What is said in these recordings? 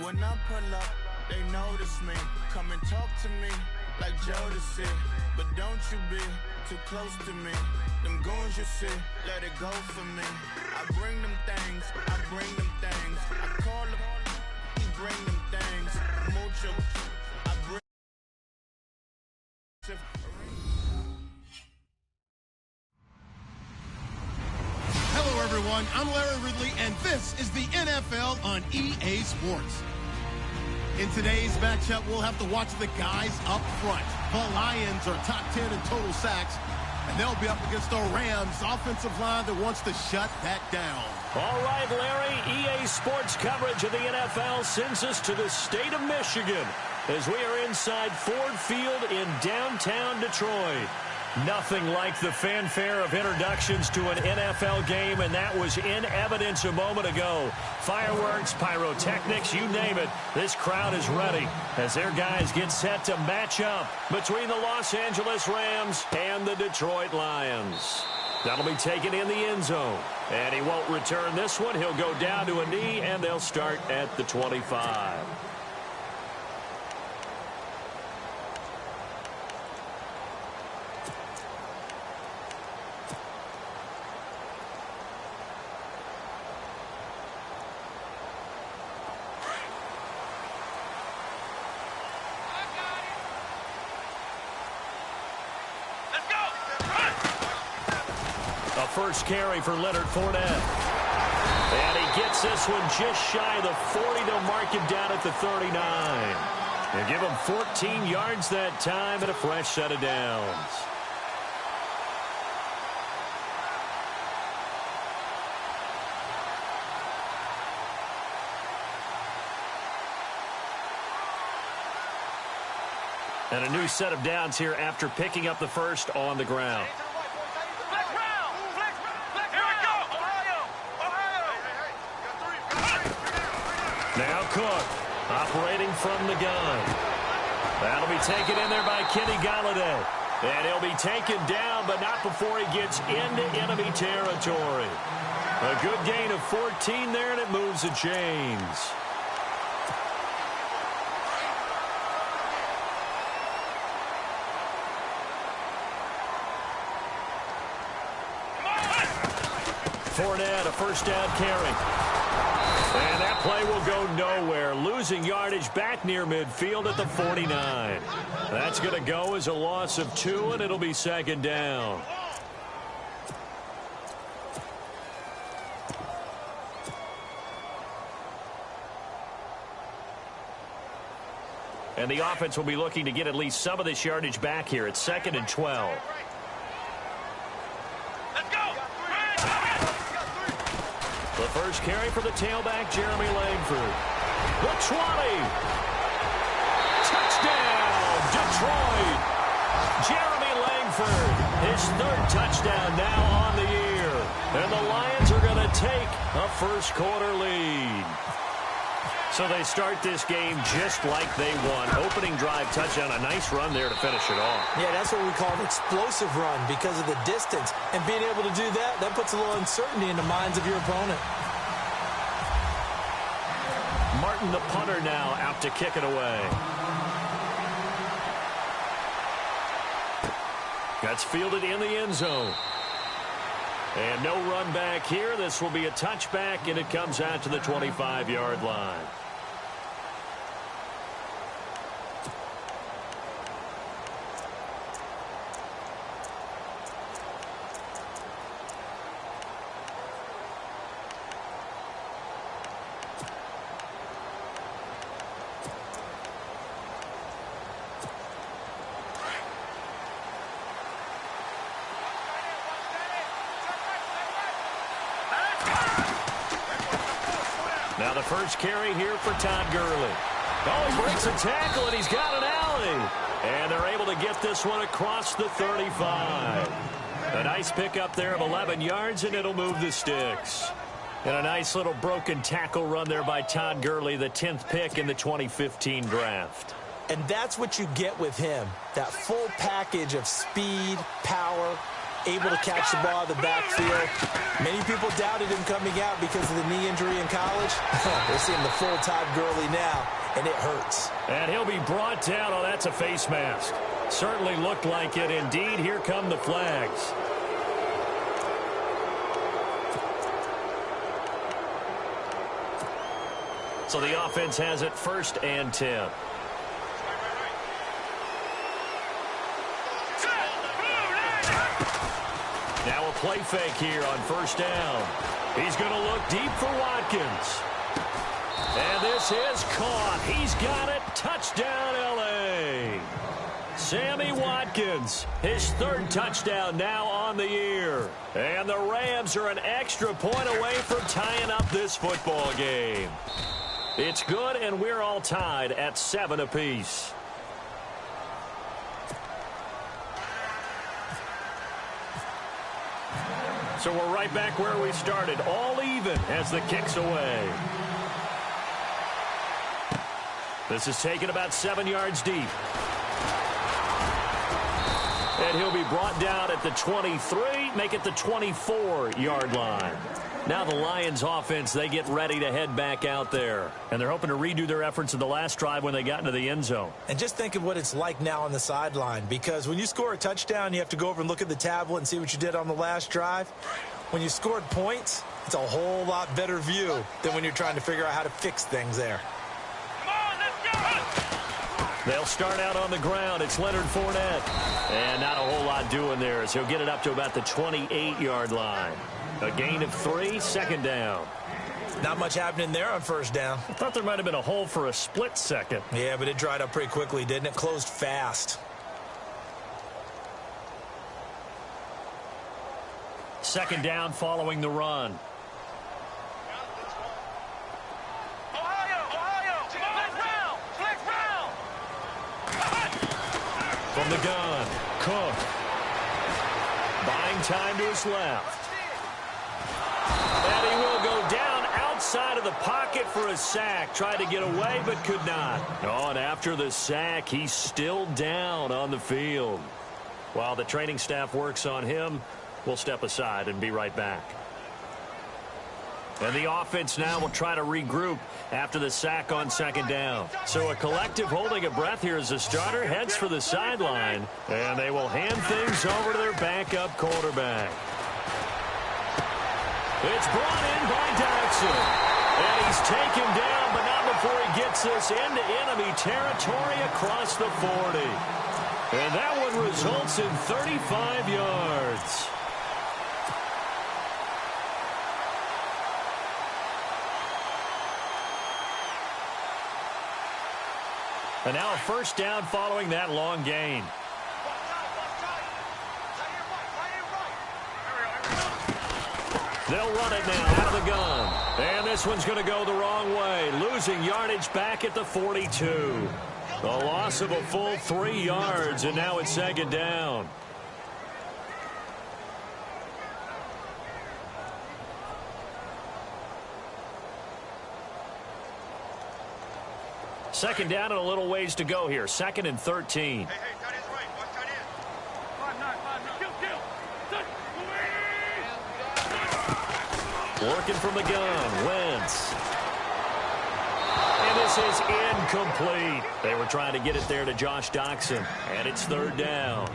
When I pull up, they notice me. Come and talk to me like Jodeci. But don't you be too close to me. Them goons you see, let it go for me. I bring them things, I bring them things. I call them, he bring them things. Mucho, I bring. Hello, everyone. I'm Larry Ridley, and this is the NFL on EA Sports. In today's matchup, we'll have to watch the guys up front. The Lions are top 10 in total sacks, and they'll be up against the Rams offensive line that wants to shut that down. All right, Larry, EA Sports coverage of the NFL sends us to the state of Michigan as we are inside Ford Field in downtown Detroit. Nothing like the fanfare of introductions to an NFL game, and that was in evidence a moment ago. Fireworks, pyrotechnics, you name it. This crowd is ready as their guys get set to match up between the Los Angeles Rams and the Detroit Lions. That'll be taken in the end zone, and he won't return this one. He'll go down to a knee, and they'll start at the 25. First carry for Leonard Fournette. And he gets this one just shy of the 40. They'll mark him down at the 39. They'll give him 14 yards that time and a fresh set of downs. And a new set of downs here after picking up the first on the ground. Now Cook, operating from the gun. That'll be taken in there by Kenny Galladay. And he'll be taken down, but not before he gets into enemy territory. A good gain of 14 there, and it moves the chains. Fournette, a first down carry. And that play will go nowhere. Losing yardage back near midfield at the 49. That's going to go as a loss of 2, and it'll be second down. And the offense will be looking to get at least some of this yardage back here. It's 2nd and 12. The first carry for the tailback, Jeremy Langford. The 20. Touchdown, Detroit. Jeremy Langford, his 3rd touchdown now on the year. And the Lions are going to take a first quarter lead. So they start this game just like they won. Opening drive touchdown, a nice run there to finish it off. Yeah, that's what we call an explosive run because of the distance. And being able to do that, that puts a little uncertainty in the minds of your opponent. Martin, the punter, now out to kick it away. That's fielded in the end zone. And no run back here. This will be a touchback, and it comes out to the 25-yard line. Now the first carry here for Todd Gurley. Oh, he breaks a tackle, and he's got an alley. And they're able to get this one across the 35. A nice pickup there of 11 yards, and it'll move the sticks. And a nice little broken tackle run there by Todd Gurley, the 10th pick in the 2015 draft. And that's what you get with him, that full package of speed, power, able to catch the ball in the backfield. Many people doubted him coming out because of the knee injury in college. They're seeing the full Todd Gurley now, and it hurts. And he'll be brought down. Oh, that's a face mask. Certainly looked like it. Indeed, here come the flags. So the offense has it 1st and 10. Now a play fake here on 1st down. He's going to look deep for Watkins. And this is caught. He's got it. Touchdown, L.A. Sammy Watkins, his 3rd touchdown now on the year. And the Rams are an extra point away from tying up this football game. It's good, and we're all tied at 7 apiece. So we're right back where we started, all even as the kick's away. This is taken about 7 yards deep. And he'll be brought down at the 23, make it the 24-yard line. Now the Lions offense, they get ready to head back out there. And they're hoping to redo their efforts in the last drive when they got into the end zone. And just think of what it's like now on the sideline, because when you score a touchdown, you have to go over and look at the tablet and see what you did on the last drive. When you scored points, it's a whole lot better view than when you're trying to figure out how to fix things there. They'll start out on the ground. It's Leonard Fournette. And not a whole lot doing there as he'll get it up to about the 28-yard line. A gain of 3, 2nd down. Not much happening there on 1st down. I thought there might have been a hole for a split second. Yeah, but it dried up pretty quickly, didn't it? Closed fast. 2nd down following the run. From the gun, Cook. Buying time to his left. And he will go down outside of the pocket for a sack. Tried to get away, but could not. Oh, and after the sack, he's still down on the field. While the training staff works on him, we'll step aside and be right back. And the offense now will try to regroup after the sack on 2nd down. So a collective holding a breath here as the starter heads for the sideline. And they will hand things over to their backup quarterback. It's brought in by Jackson. And he's taken down, but not before he gets this into enemy territory across the 40. And that one results in 35 yards. And now a 1st down following that long gain. They'll run it now out of the gun. And this one's going to go the wrong way. Losing yardage back at the 42. A loss of a full 3 yards, and now it's 2nd down. Second down and a little ways to go here. 2nd and 13. Working from the gun, Wentz. And this is incomplete. They were trying to get it there to Josh Doxson, and it's 3rd down.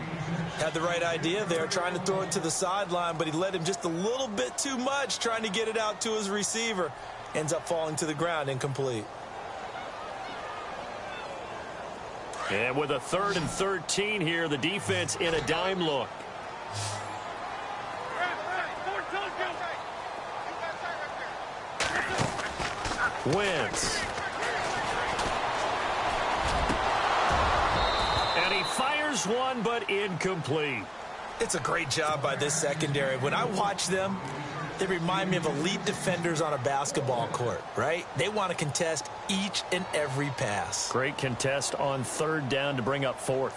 Had the right idea there, trying to throw it to the sideline, but he led him just a little bit too much, trying to get it out to his receiver. Ends up falling to the ground, incomplete. And with a 3rd and 13 here, the defense in a dime look. Wentz. And he fires one, but incomplete. It's a great job by this secondary. When I watch them, they remind me of elite defenders on a basketball court, right? They want to contest each and every pass. Great contest on 3rd down to bring up 4th.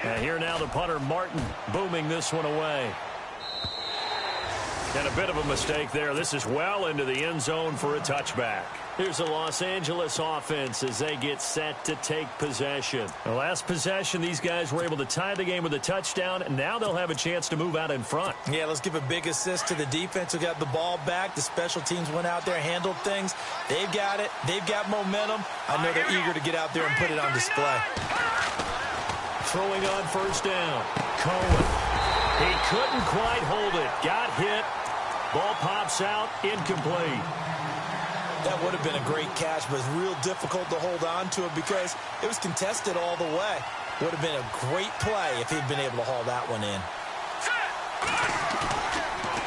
And here now the punter, Martin, booming this one away. And a bit of a mistake there. This is well into the end zone for a touchback. Here's the Los Angeles offense as they get set to take possession. The last possession, these guys were able to tie the game with a touchdown, and now they'll have a chance to move out in front. Yeah, let's give a big assist to the defense who got the ball back. The special teams went out there, handled things. They've got it. They've got momentum. I know they're eager to get out there and put it on display. Throwing on first down. Cohen. He couldn't quite hold it. Got hit. Ball pops out. Incomplete. That would have been a great catch, but it's real difficult to hold on to it because it was contested all the way. Would have been a great play if he'd been able to haul that one in.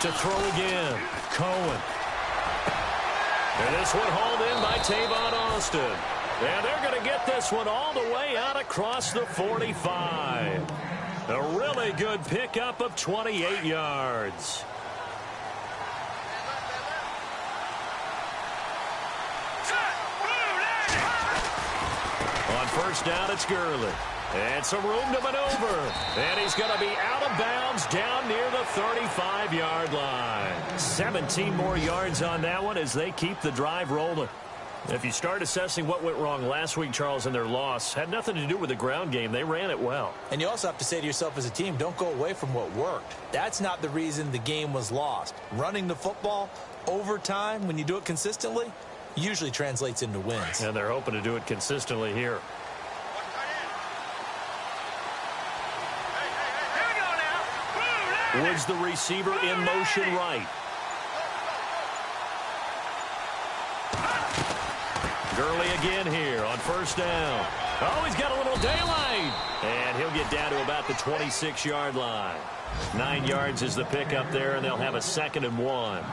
To throw again. Cohen. And this one hauled in by Tavon Austin. And they're going to get this one all the way out across the 45. A really good pickup of 28 yards. On first down, it's Gurley. And some room to maneuver. And he's going to be out of bounds down near the 35-yard line. 17 more yards on that one as they keep the drive rolling. If you start assessing what went wrong last week, Charles, in their loss, had nothing to do with the ground game. They ran it well. And you also have to say to yourself as a team, don't go away from what worked. That's not the reason the game was lost. Running the football over time, when you do it consistently, usually translates into wins. And they're hoping to do it consistently here. Woods the receiver in motion right. Gurley again here on first down. Oh, he's got a little daylight. And he'll get down to about the 26-yard line. 9 yards is the pickup there, and they'll have a 2nd and 1.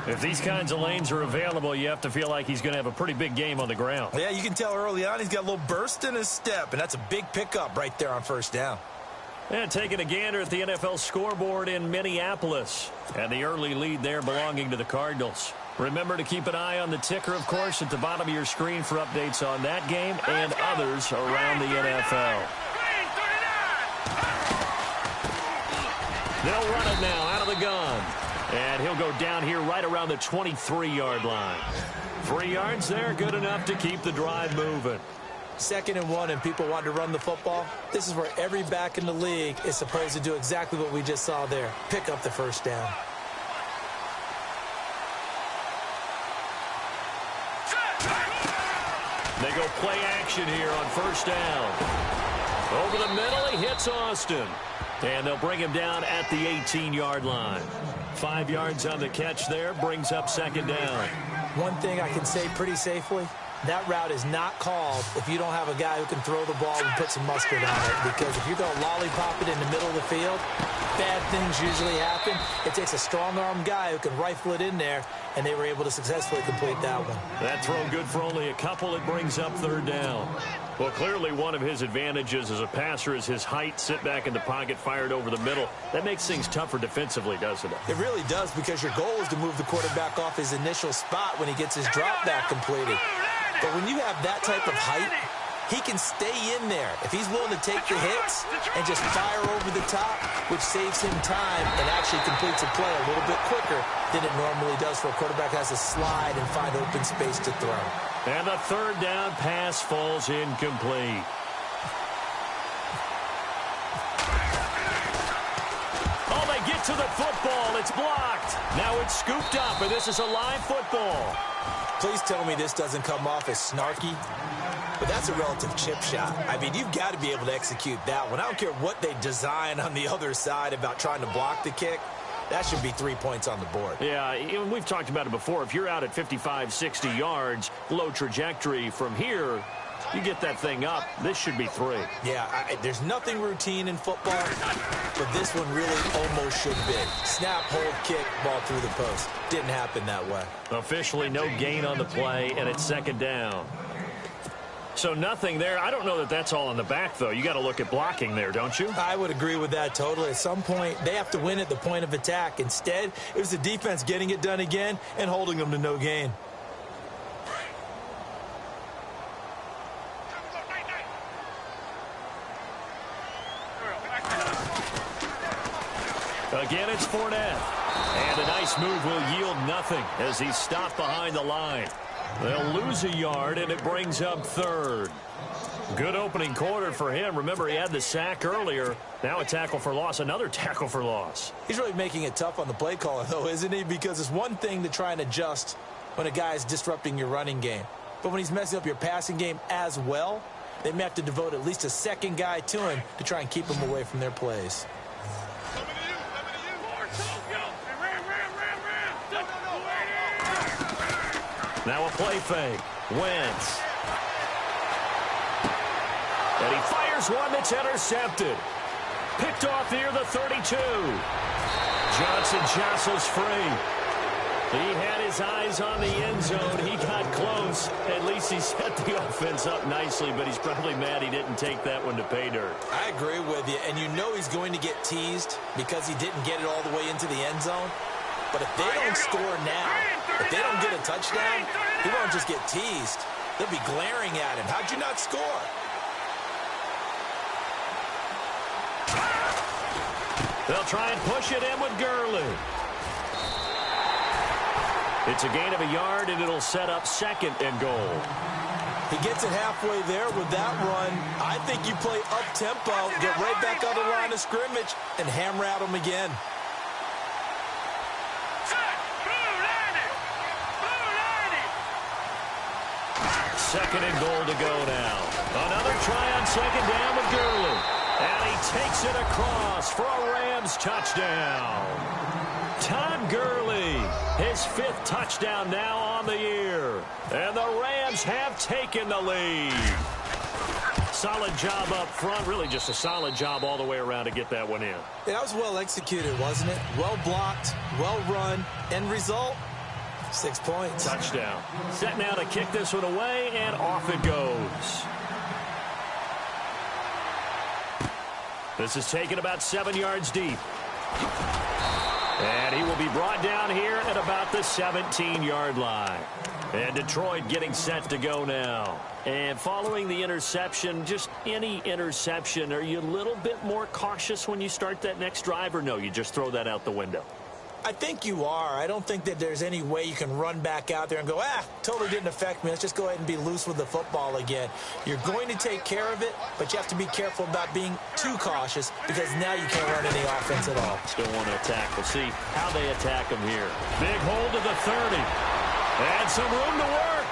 If these kinds of lanes are available, you have to feel like he's going to have a pretty big game on the ground. Yeah, you can tell early on he's got a little burst in his step, and that's a big pickup right there on first down. And taking a gander at the NFL scoreboard in Minneapolis. And the early lead there belonging to the Cardinals. Remember to keep an eye on the ticker, of course, at the bottom of your screen for updates on that game and others around the NFL. They'll run it now out of the gun. And he'll go down here right around the 23-yard line. 3 yards there, good enough to keep the drive moving. 2nd and 1 and people want to run the football. This is where every back in the league is supposed to do exactly what we just saw there. Pick up the first down. They go play action here on first down. Over the middle, he hits Austin. And they'll bring him down at the 18-yard line. 5 yards on the catch there, brings up 2nd down. One thing I can say pretty safely, that route is not called if you don't have a guy who can throw the ball and put some mustard on it. Because if you're going to lollipop it in the middle of the field, bad things usually happen. It takes a strong-arm guy who can rifle it in there, and they were able to successfully complete that one. That throw good for only a couple. It brings up 3rd down. Well, clearly one of his advantages as a passer is his height. Sit back in the pocket, fired over the middle. That makes things tougher defensively, doesn't it? It really does, because your goal is to move the quarterback off his initial spot when he gets his drop back completed. But when you have that type of height, he can stay in there if he's willing to take the hits and just fire over the top, which saves him time and actually completes a play a little bit quicker than it normally does for a quarterback has to slide and find open space to throw. And the 3rd down pass falls incomplete. Oh, they get to the football. It's blocked. Now it's scooped up, and this is a live football. Please tell me this doesn't come off as snarky, but that's a relative chip shot. I mean, you've got to be able to execute that one. I don't care what they design on the other side about trying to block the kick. That should be 3 points on the board. Yeah, we've talked about it before. If you're out at 55, 60 yards, low trajectory from here, you get that thing up, this should be 3. Yeah, there's nothing routine in football, but this one really almost should be. Snap, hold, kick, ball through the post. Didn't happen that way. Officially no gain on the play, and it's 2nd down. So nothing there. I don't know that that's all in the back, though. You got to look at blocking there, don't you? I would agree with that totally. At some point, they have to win at the point of attack. Instead, it was the defense getting it done again and holding them to no gain. Again, it's Fournette. And a nice move will yield nothing as he's stopped behind the line. They'll lose a yard, and it brings up third. Good opening quarter for him. Remember, he had the sack earlier. Now a tackle for loss, another tackle for loss. He's really making it tough on the play caller, though, isn't he? Because it's one thing to try and adjust when a guy is disrupting your running game. But when he's messing up your passing game as well, they may have to devote at least a second guy to him to try and keep him away from their plays. Now a play fake. Wentz. And he fires one that's intercepted. Picked off near the 32. Johnson jostles free. He had his eyes on the end zone. He got close. At least he set the offense up nicely, but he's probably mad he didn't take that one to pay dirt. I agree with you, and you know he's going to get teased because he didn't get it all the way into the end zone. But if they don't score now, if they don't get a touchdown, he won't just get teased. They'll be glaring at him. How'd you not score? They'll try and push it in with Gurley. It's a gain of a yard, and it'll set up second and goal. He gets it halfway there with that run. I think you play up-tempo, get right back on the line of scrimmage, and hammer at him again. Second and goal to go now. Another try on second down with Gurley. And he takes it across for a Rams touchdown. Todd Gurley, his 5th touchdown now on the year. And the Rams have taken the lead. Solid job up front. Really just a solid job all the way around to get that one in. Yeah, that was well executed, wasn't it? Well blocked, well run. End result, 6 points. Touchdown. Set now to kick this one away, and off it goes. This is taken about 7 yards deep. And he will be brought down here at about the 17-yard line. And Detroit getting set to go now. And following the interception, just any interception, are you a little bit more cautious when you start that next drive, or no, you just throw that out the window? I think you are. I don't think that there's any way you can run back out there and go, totally didn't affect me. Let's just go ahead and be loose with the football again. You're going to take care of it, but you have to be careful about being too cautious because now you can't run any offense at all. Still want to attack. We'll see how they attack him here. Big hold to the 30. And some room to work.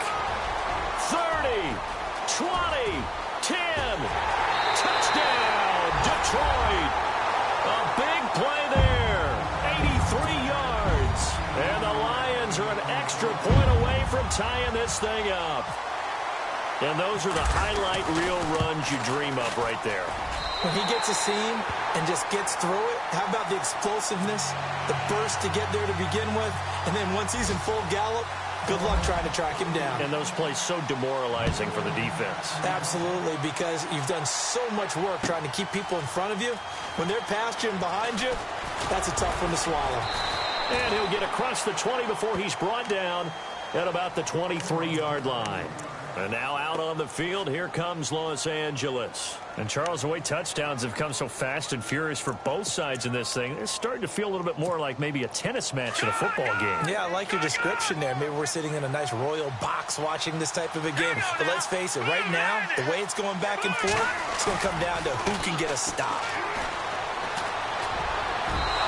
30, 20, 10. Touchdown, Detroit. A big play there. 83 yards. And the Lions are an extra point away from tying this thing up. And those are the highlight reel runs you dream of right there. When he gets a seam and just gets through it, how about the explosiveness, the burst to get there to begin with, and then once he's in full gallop, good luck trying to track him down. And those plays so demoralizing for the defense. Absolutely, because you've done so much work trying to keep people in front of you. When they're past you and behind you, that's a tough one to swallow. And he'll get across the 20 before he's brought down at about the 23-yard line. And now out on the field, here comes Los Angeles. And Charles, the way touchdowns have come so fast and furious for both sides in this thing, it's starting to feel a little bit more like maybe a tennis match in a football game. Yeah, I like your description there. Maybe we're sitting in a nice royal box watching this type of a game. But let's face it, right now, the way it's going back and forth, it's going to come down to who can get a stop.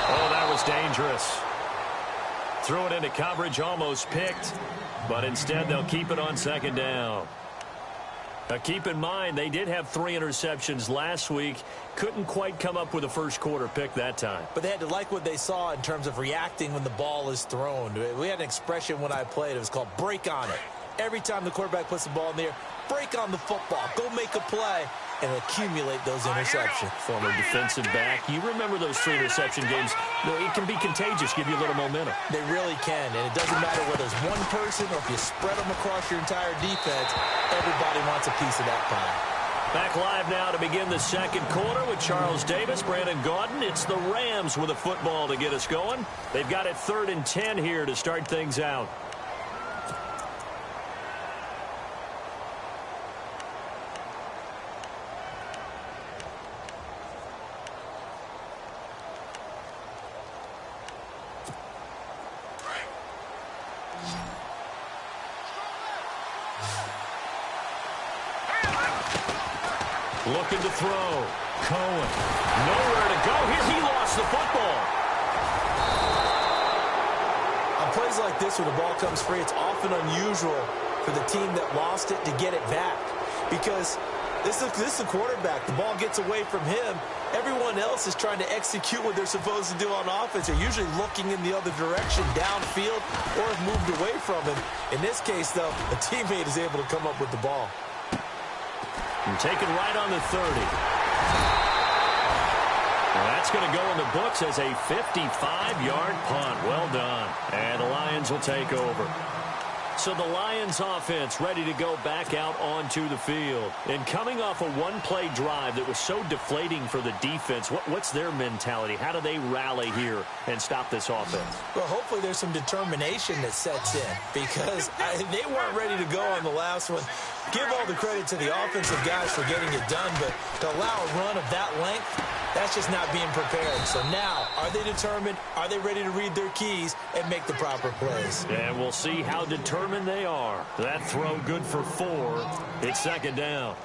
Oh, that was dangerous. Threw it into coverage, almost picked. But instead, they'll keep it on second down. Now, keep in mind, they did have 3 interceptions last week. Couldn't quite come up with a first quarter pick that time. But they had to like what they saw in terms of reacting when the ball is thrown. We had an expression when I played. It was called break on it. Every time the quarterback puts the ball in the air, break on the football. Go make a play and accumulate those interceptions. Former defensive back. You remember those 3 interception games. It can be contagious, give you a little momentum. They really can, and it doesn't matter whether it's one person or if you spread them across your entire defense. Everybody wants a piece of that pie. Back live now to begin the second quarter with Charles Davis, Brandon Gaudin. It's the Rams with a football to get us going. They've got it 3rd and 10 here to start things out. Looking to throw. Cohen. Nowhere to go here. He lost the football. On plays like this where the ball comes free, it's often unusual for the team that lost it to get it back. Because this is the quarterback. The ball gets away from him. Everyone else is trying to execute what they're supposed to do on offense. They're usually looking in the other direction, downfield, or have moved away from him. In this case, though, a teammate is able to come up with the ball. And taken right on the 30. Well, that's going to go in the books as a 55-yard punt. Well done. And the Lions will take over. So the Lions offense ready to go back out onto the field. And coming off a one-play drive that was so deflating for the defense, what's their mentality? How do they rally here and stop this offense? Well, hopefully there's some determination that sets in because they weren't ready to go on the last one. Give all the credit to the offensive guys for getting it done, but to allow a run of that length, that's just not being prepared. So now, are they determined? Are they ready to read their keys and make the proper plays? And we'll see how determined they are. That throw good for 4. It's second down.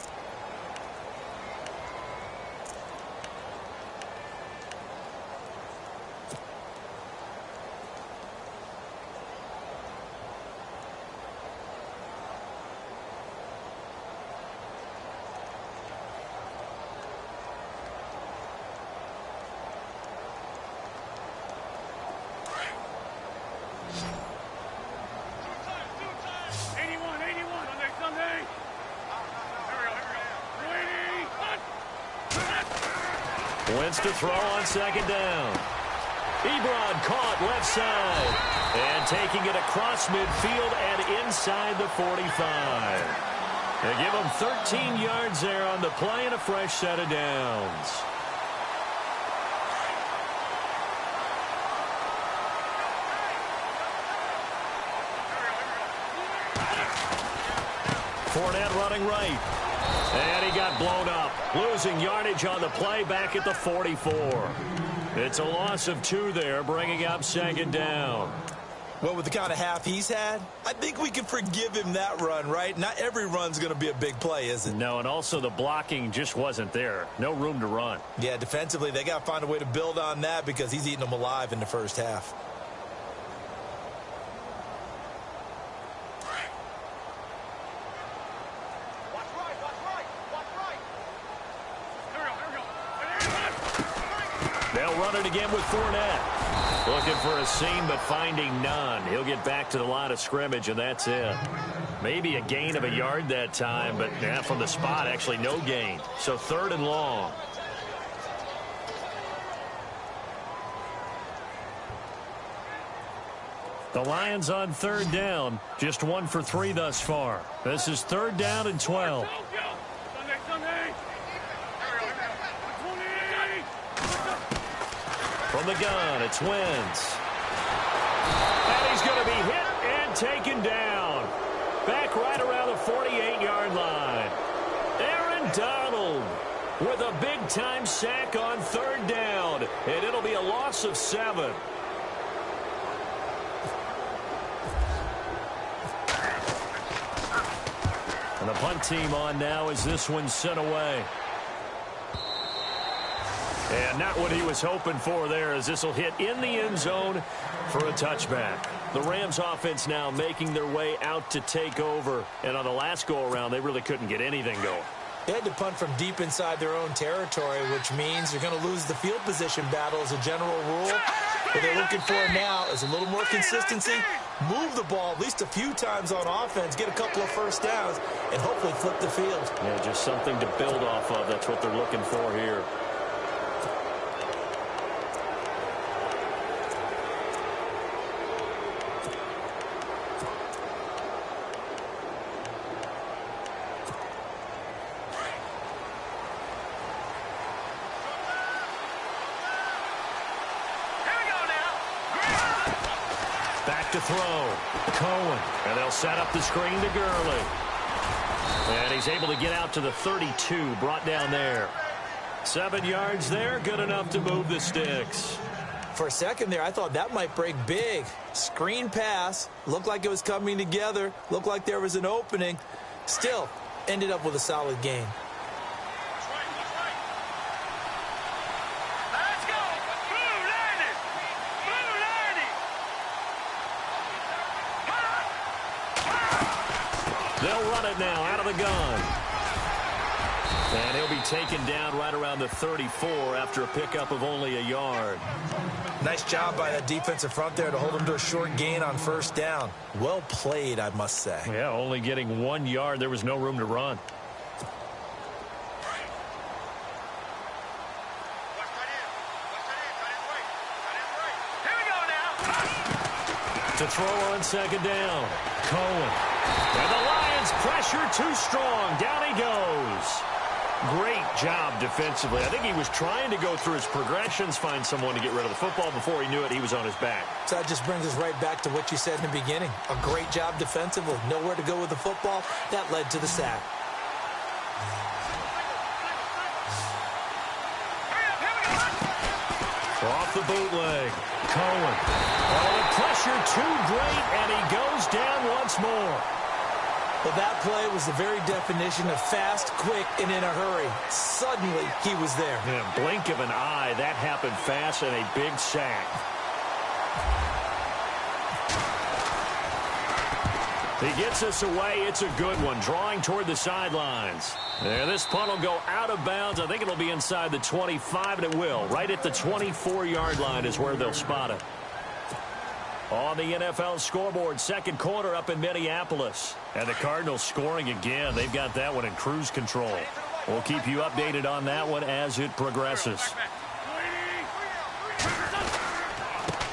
Wentz to throw on second down. Ebron caught left side. And taking it across midfield and inside the 45. They give him 13 yards there on the play and a fresh set of downs. Fournette running right. And he got blown up. Losing yardage on the play back at the 44. It's a loss of 2 there, bringing up second down. Well, with the kind of half he's had, I think we can forgive him that run, right? Not every run's going to be a big play, is it? No, and also the blocking just wasn't there. No room to run. Yeah, defensively, they got to find a way to build on that because he's eating them alive in the first half. They'll run it again with Fournette. Looking for a seam, but finding none. He'll get back to the line of scrimmage, and that's it. Maybe a gain of a yard that time, but from the spot, actually no gain. So 3rd and long. The Lions on 3rd down. Just 1 for 3 thus far. This is 3rd down and 12. From the gun, it's Wentz. And he's going to be hit and taken down. Back right around the 48-yard line. Aaron Donald with a big-time sack on 3rd down. And it'll be a loss of 7. And the punt team on now as this one's sent away. And not what he was hoping for there, as this will hit in the end zone for a touchback. The Rams offense now making their way out to take over. And on the last go-around, they really couldn't get anything going. They had to punt from deep inside their own territory, which means you're going to lose the field position battle as a general rule. What they're looking for now is a little more consistency, move the ball at least a few times on offense, get a couple of first downs, and hopefully flip the field. Yeah, just something to build off of. That's what they're looking for here. To throw. Cohen. And they'll set up the screen to Gurley. And he's able to get out to the 32. Brought down there. 7 yards there. Good enough to move the sticks. For a second there, I thought that might break big. Screen pass. Looked like it was coming together. Looked like there was an opening. Still, ended up with a solid gain. They'll run it now out of the gun. And he'll be taken down right around the 34 after a pickup of only a yard. Nice job by that defensive front there to hold him to a short gain on first down. Well played, I must say. Yeah, only getting 1 yard. There was no room to run. To throw on second down. Cohen. And the Lions pressure too strong. Down he goes. Great job defensively. I think he was trying to go through his progressions, find someone to get rid of the football. Before he knew it, he was on his back. So that just brings us right back to what you said in the beginning. A great job defensively. Nowhere to go with the football. That led to the sack. Off the bootleg. Cohen. Oh, the pressure too great, and he goes down once more. Well, that play was the very definition of fast, quick, and in a hurry. Suddenly, he was there. In a blink of an eye, that happened fast and a big sack. He gets us away. It's a good one, drawing toward the sidelines. There, this punt will go out of bounds. I think it'll be inside the 25, and it will. Right at the 24-yard line is where they'll spot it. On the NFL scoreboard, second quarter up in Minneapolis. And the Cardinals scoring again. They've got that one in cruise control. We'll keep you updated on that one as it progresses.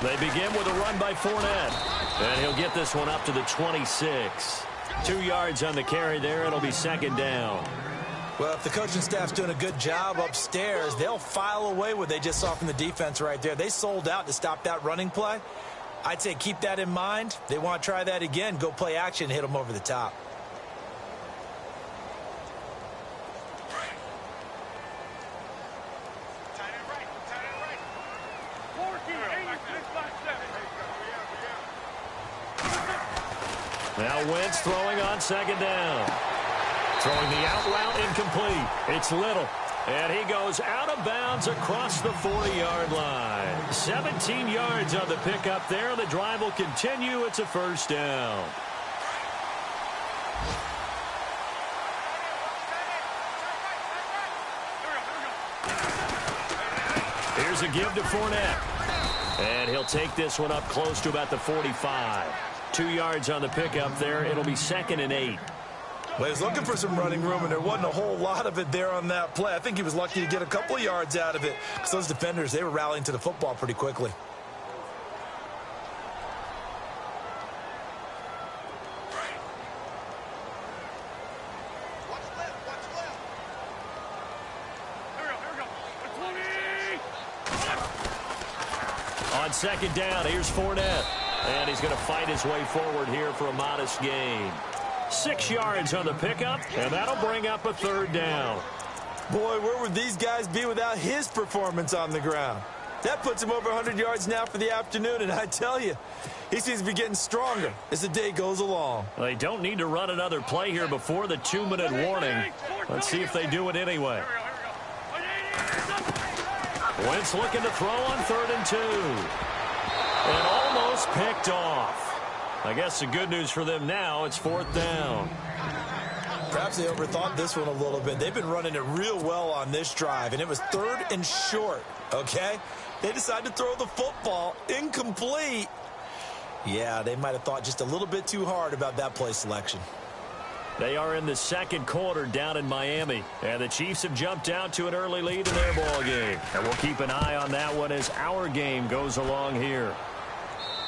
They begin with a run by Fournette. And he'll get this one up to the 26. 2 yards on the carry there. It'll be second down. Well, if the coaching staff's doing a good job upstairs, they'll file away what they just saw from the defense right there. They sold out to stop that running play. I'd say keep that in mind. They want to try that again. Go play action, hit them over the top. Now Wentz throwing on second down. Throwing the out route incomplete. It's Little. And he goes out of bounds across the 40-yard line. 17 yards on the pickup there. The drive will continue. It's a first down. Here's a give to Fournette. And he'll take this one up close to about the 45. 2 yards on the pickup there. It'll be second and 8. Well, he was looking for some running room, and there wasn't a whole lot of it there on that play. I think he was lucky to get a couple of yards out of it because those defenders, they were rallying to the football pretty quickly. On second down, here's Fournette. And he's going to fight his way forward here for a modest gain. 6 yards on the pickup, and that'll bring up a third down. Boy, where would these guys be without his performance on the ground? That puts him over 100 yards now for the afternoon, and I tell you, he seems to be getting stronger as the day goes along. They don't need to run another play here before the 2-minute warning. Let's see if they do it anyway. Wentz looking to throw on 3rd and 2. And almost picked off. I guess the good news for them now, it's 4th down. Perhaps they overthought this one a little bit. They've been running it real well on this drive, and it was 3rd and short, okay? They decided to throw the football incomplete. Yeah, they might have thought just a little bit too hard about that play selection. They are in the second quarter down in Miami, and the Chiefs have jumped out to an early lead in their ball game. And we'll keep an eye on that one as our game goes along here.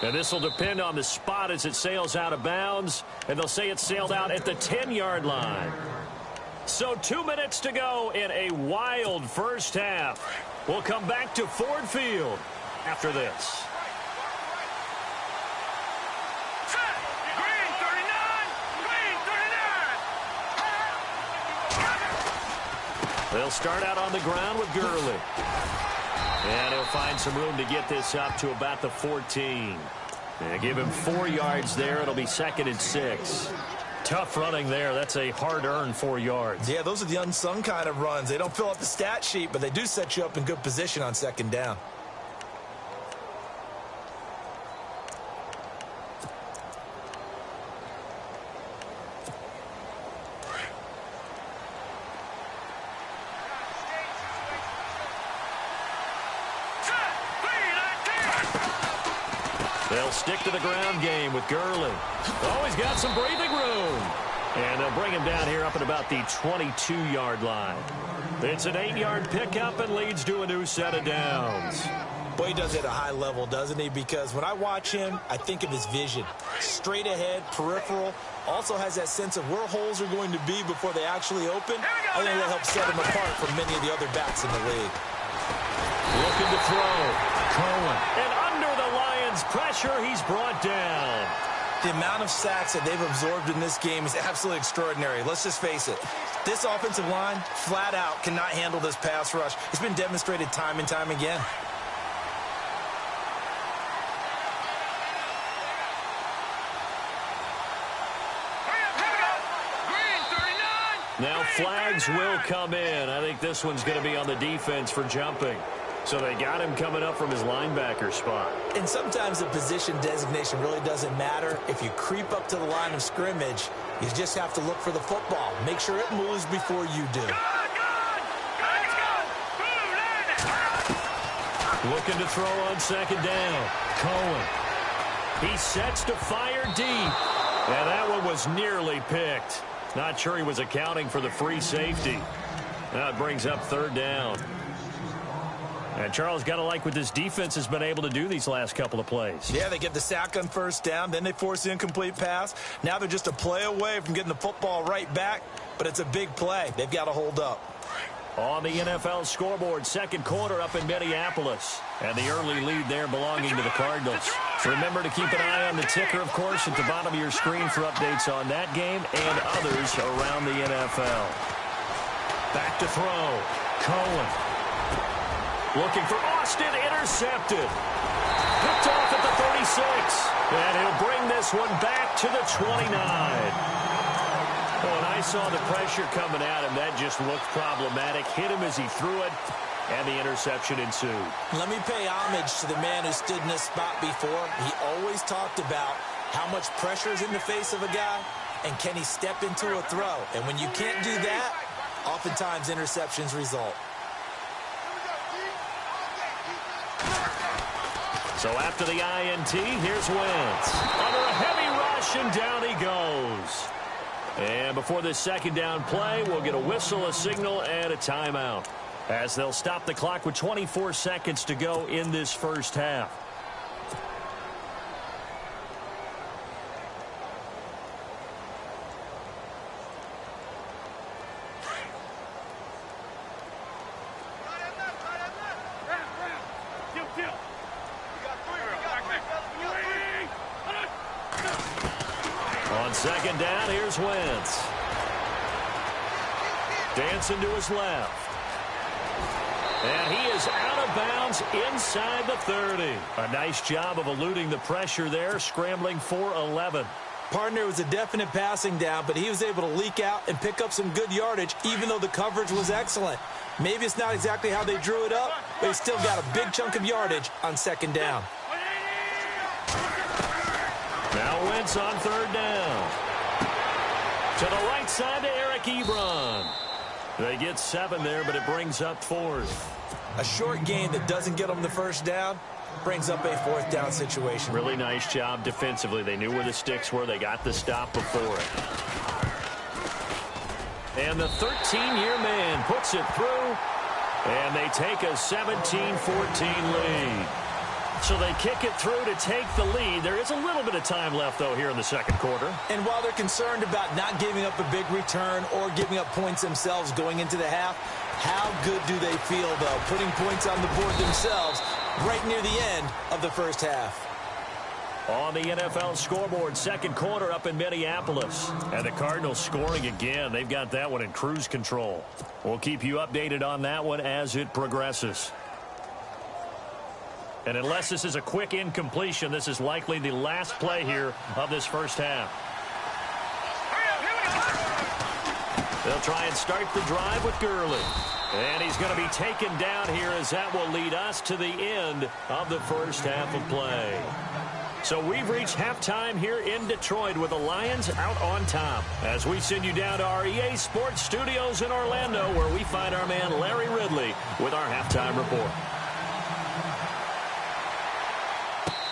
And this will depend on the spot as it sails out of bounds, and they'll say it sailed out at the 10-yard line. So 2 minutes to go in a wild first half. We'll come back to Ford Field after this. They'll start out on the ground with Gurley. And he'll find some room to get this up to about the 14. And give him 4 yards there. It'll be 2nd and 6. Tough running there. That's a hard-earned 4 yards. Yeah, those are the unsung kind of runs. They don't fill up the stat sheet, but they do set you up in good position on second down. They'll stick to the ground game with Gurley. Oh, he's got some breathing room. And they'll bring him down here up at about the 22-yard line. It's an 8-yard pickup and leads to a new set of downs. Boy, he does it at a high level, doesn't he? Because when I watch him, I think of his vision. Straight ahead, peripheral. Also has that sense of where holes are going to be before they actually open. I think that helps set him apart from many of the other backs in the league. Looking to throw. Cohen. And under the Lions' pressure, he's brought down. The amount of sacks that they've absorbed in this game is absolutely extraordinary. Let's just face it. This offensive line, flat out, cannot handle this pass rush. It's been demonstrated time and time again. Now flags will come in. I think this one's going to be on the defense for jumping. So they got him coming up from his linebacker spot. And sometimes the position designation really doesn't matter. If you creep up to the line of scrimmage, you just have to look for the football. Make sure it moves before you do. Looking to throw on second down. Cohen. He sets to fire deep. And that one was nearly picked. Not sure he was accounting for the free safety. Now it brings up third down. And Charles, got to like what this defense has been able to do these last couple of plays. Yeah, they get the sack on first down, then they force the incomplete pass. Now they're just a play away from getting the football right back, but it's a big play. They've got to hold up. On the NFL scoreboard, second quarter up in Minneapolis. And the early lead there belonging to the Cardinals. Remember to keep an eye on the ticker, of course, at the bottom of your screen for updates on that game and others around the NFL. Back to throw. Cohen. Looking for Austin, intercepted. Picked off at the 36. And he'll bring this one back to the 29. When I saw the pressure coming at him, that just looked problematic. Hit him as he threw it, and the interception ensued. Let me pay homage to the man who stood in this spot before. He always talked about how much pressure is in the face of a guy, and can he step into a throw. And when you can't do that, oftentimes interceptions result. So after the INT, here's Wentz. Under a heavy rush, and down he goes. And before this second down play, we'll get a whistle, a signal, and a timeout, as they'll stop the clock with 24 seconds to go in this first half. On second down, here's Wentz. Dancing to his left. And he is out of bounds inside the 30. A nice job of eluding the pressure there, scrambling for 11. Partner was a definite passing down, but he was able to leak out and pick up some good yardage, even though the coverage was excellent. Maybe it's not exactly how they drew it up, but he still got a big chunk of yardage on second down. Now Wentz on third down. To the right side to Eric Ebron. They get 7 there, but it brings up fourth. A short gain that doesn't get them the first down brings up a fourth down situation. Really nice job defensively. They knew where the sticks were. They got the stop before it. And the 13-year man puts it through, and they take a 17-14 lead. So they kick it through to take the lead. There is a little bit of time left, though, here in the second quarter. And while they're concerned about not giving up a big return or giving up points themselves going into the half, how good do they feel, though, putting points on the board themselves right near the end of the first half? On the NFL scoreboard, second quarter up in Minneapolis. And the Cardinals scoring again. They've got that one in cruise control. We'll keep you updated on that one as it progresses. And unless this is a quick incompletion, this is likely the last play here of this first half. They'll try and start the drive with Gurley. And he's going to be taken down here, as that will lead us to the end of the first half of play. So we've reached halftime here in Detroit with the Lions out on top, as we send you down to our EA Sports Studios in Orlando, where we find our man Larry Ridley with our halftime report.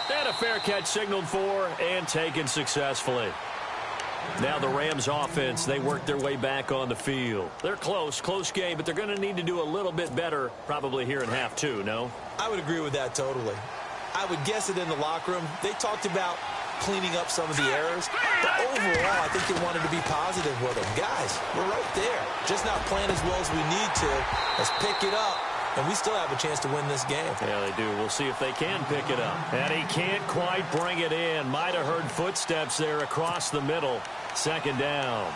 And a fair catch signaled for and taken successfully. Now the Rams offense, they work their way back on the field. They're close game, but they're going to need to do a little bit better probably here in half two, no? I would agree with that totally. I would guess it in the locker room. They talked about cleaning up some of the errors, but overall, I think they wanted to be positive with them. Guys, we're right there. Just not playing as well as we need to. Let's pick it up, and we still have a chance to win this game. Yeah, they do. We'll see if they can pick it up. And he can't quite bring it in. Might have heard footsteps there across the middle. Second down.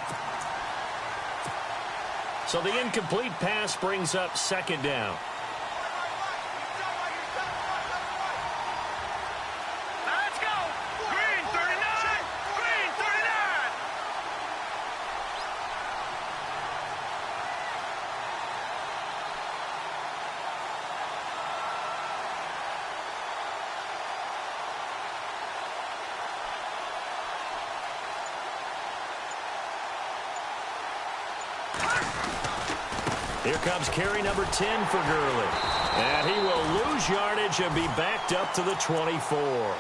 So the incomplete pass brings up second down. Here comes carry number 10 for Gurley. And he will lose yardage and be backed up to the 24.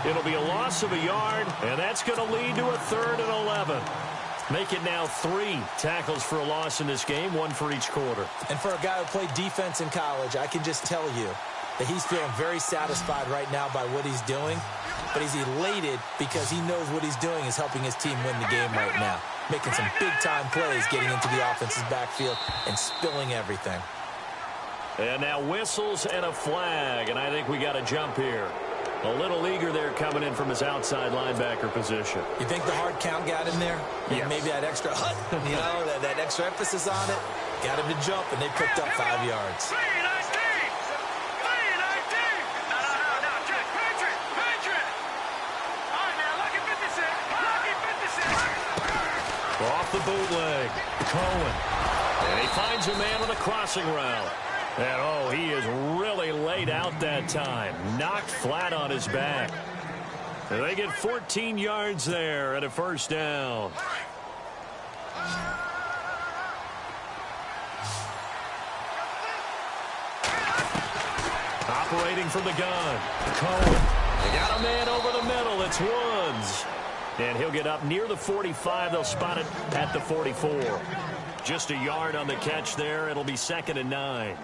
It'll be a loss of a yard, and that's going to lead to a 3rd and 11. Make it now 3 tackles for a loss in this game, 1 for each quarter. And for a guy who played defense in college, I can just tell you that he's feeling very satisfied right now by what he's doing. But he's elated because he knows what he's doing is helping his team win the game right now. Making some big-time plays, getting into the offense's backfield, and spilling everything. And now whistles and a flag, and I think we got a jump here. A little eager there coming in from his outside linebacker position. You think the hard count got in there? Yes. Maybe that extra that extra emphasis on it. Got him to jump, and they picked up 5 yards. Off the bootleg, Cohen. And he finds a man on the crossing route. And, oh, he is really laid out that time. Knocked flat on his back. And they get 14 yards there and a first down. Operating from the gun, Cohen. They got a man over the middle. It's Woods. And he'll get up near the 45. They'll spot it at the 44. Just a yard on the catch there. It'll be 2nd and 9.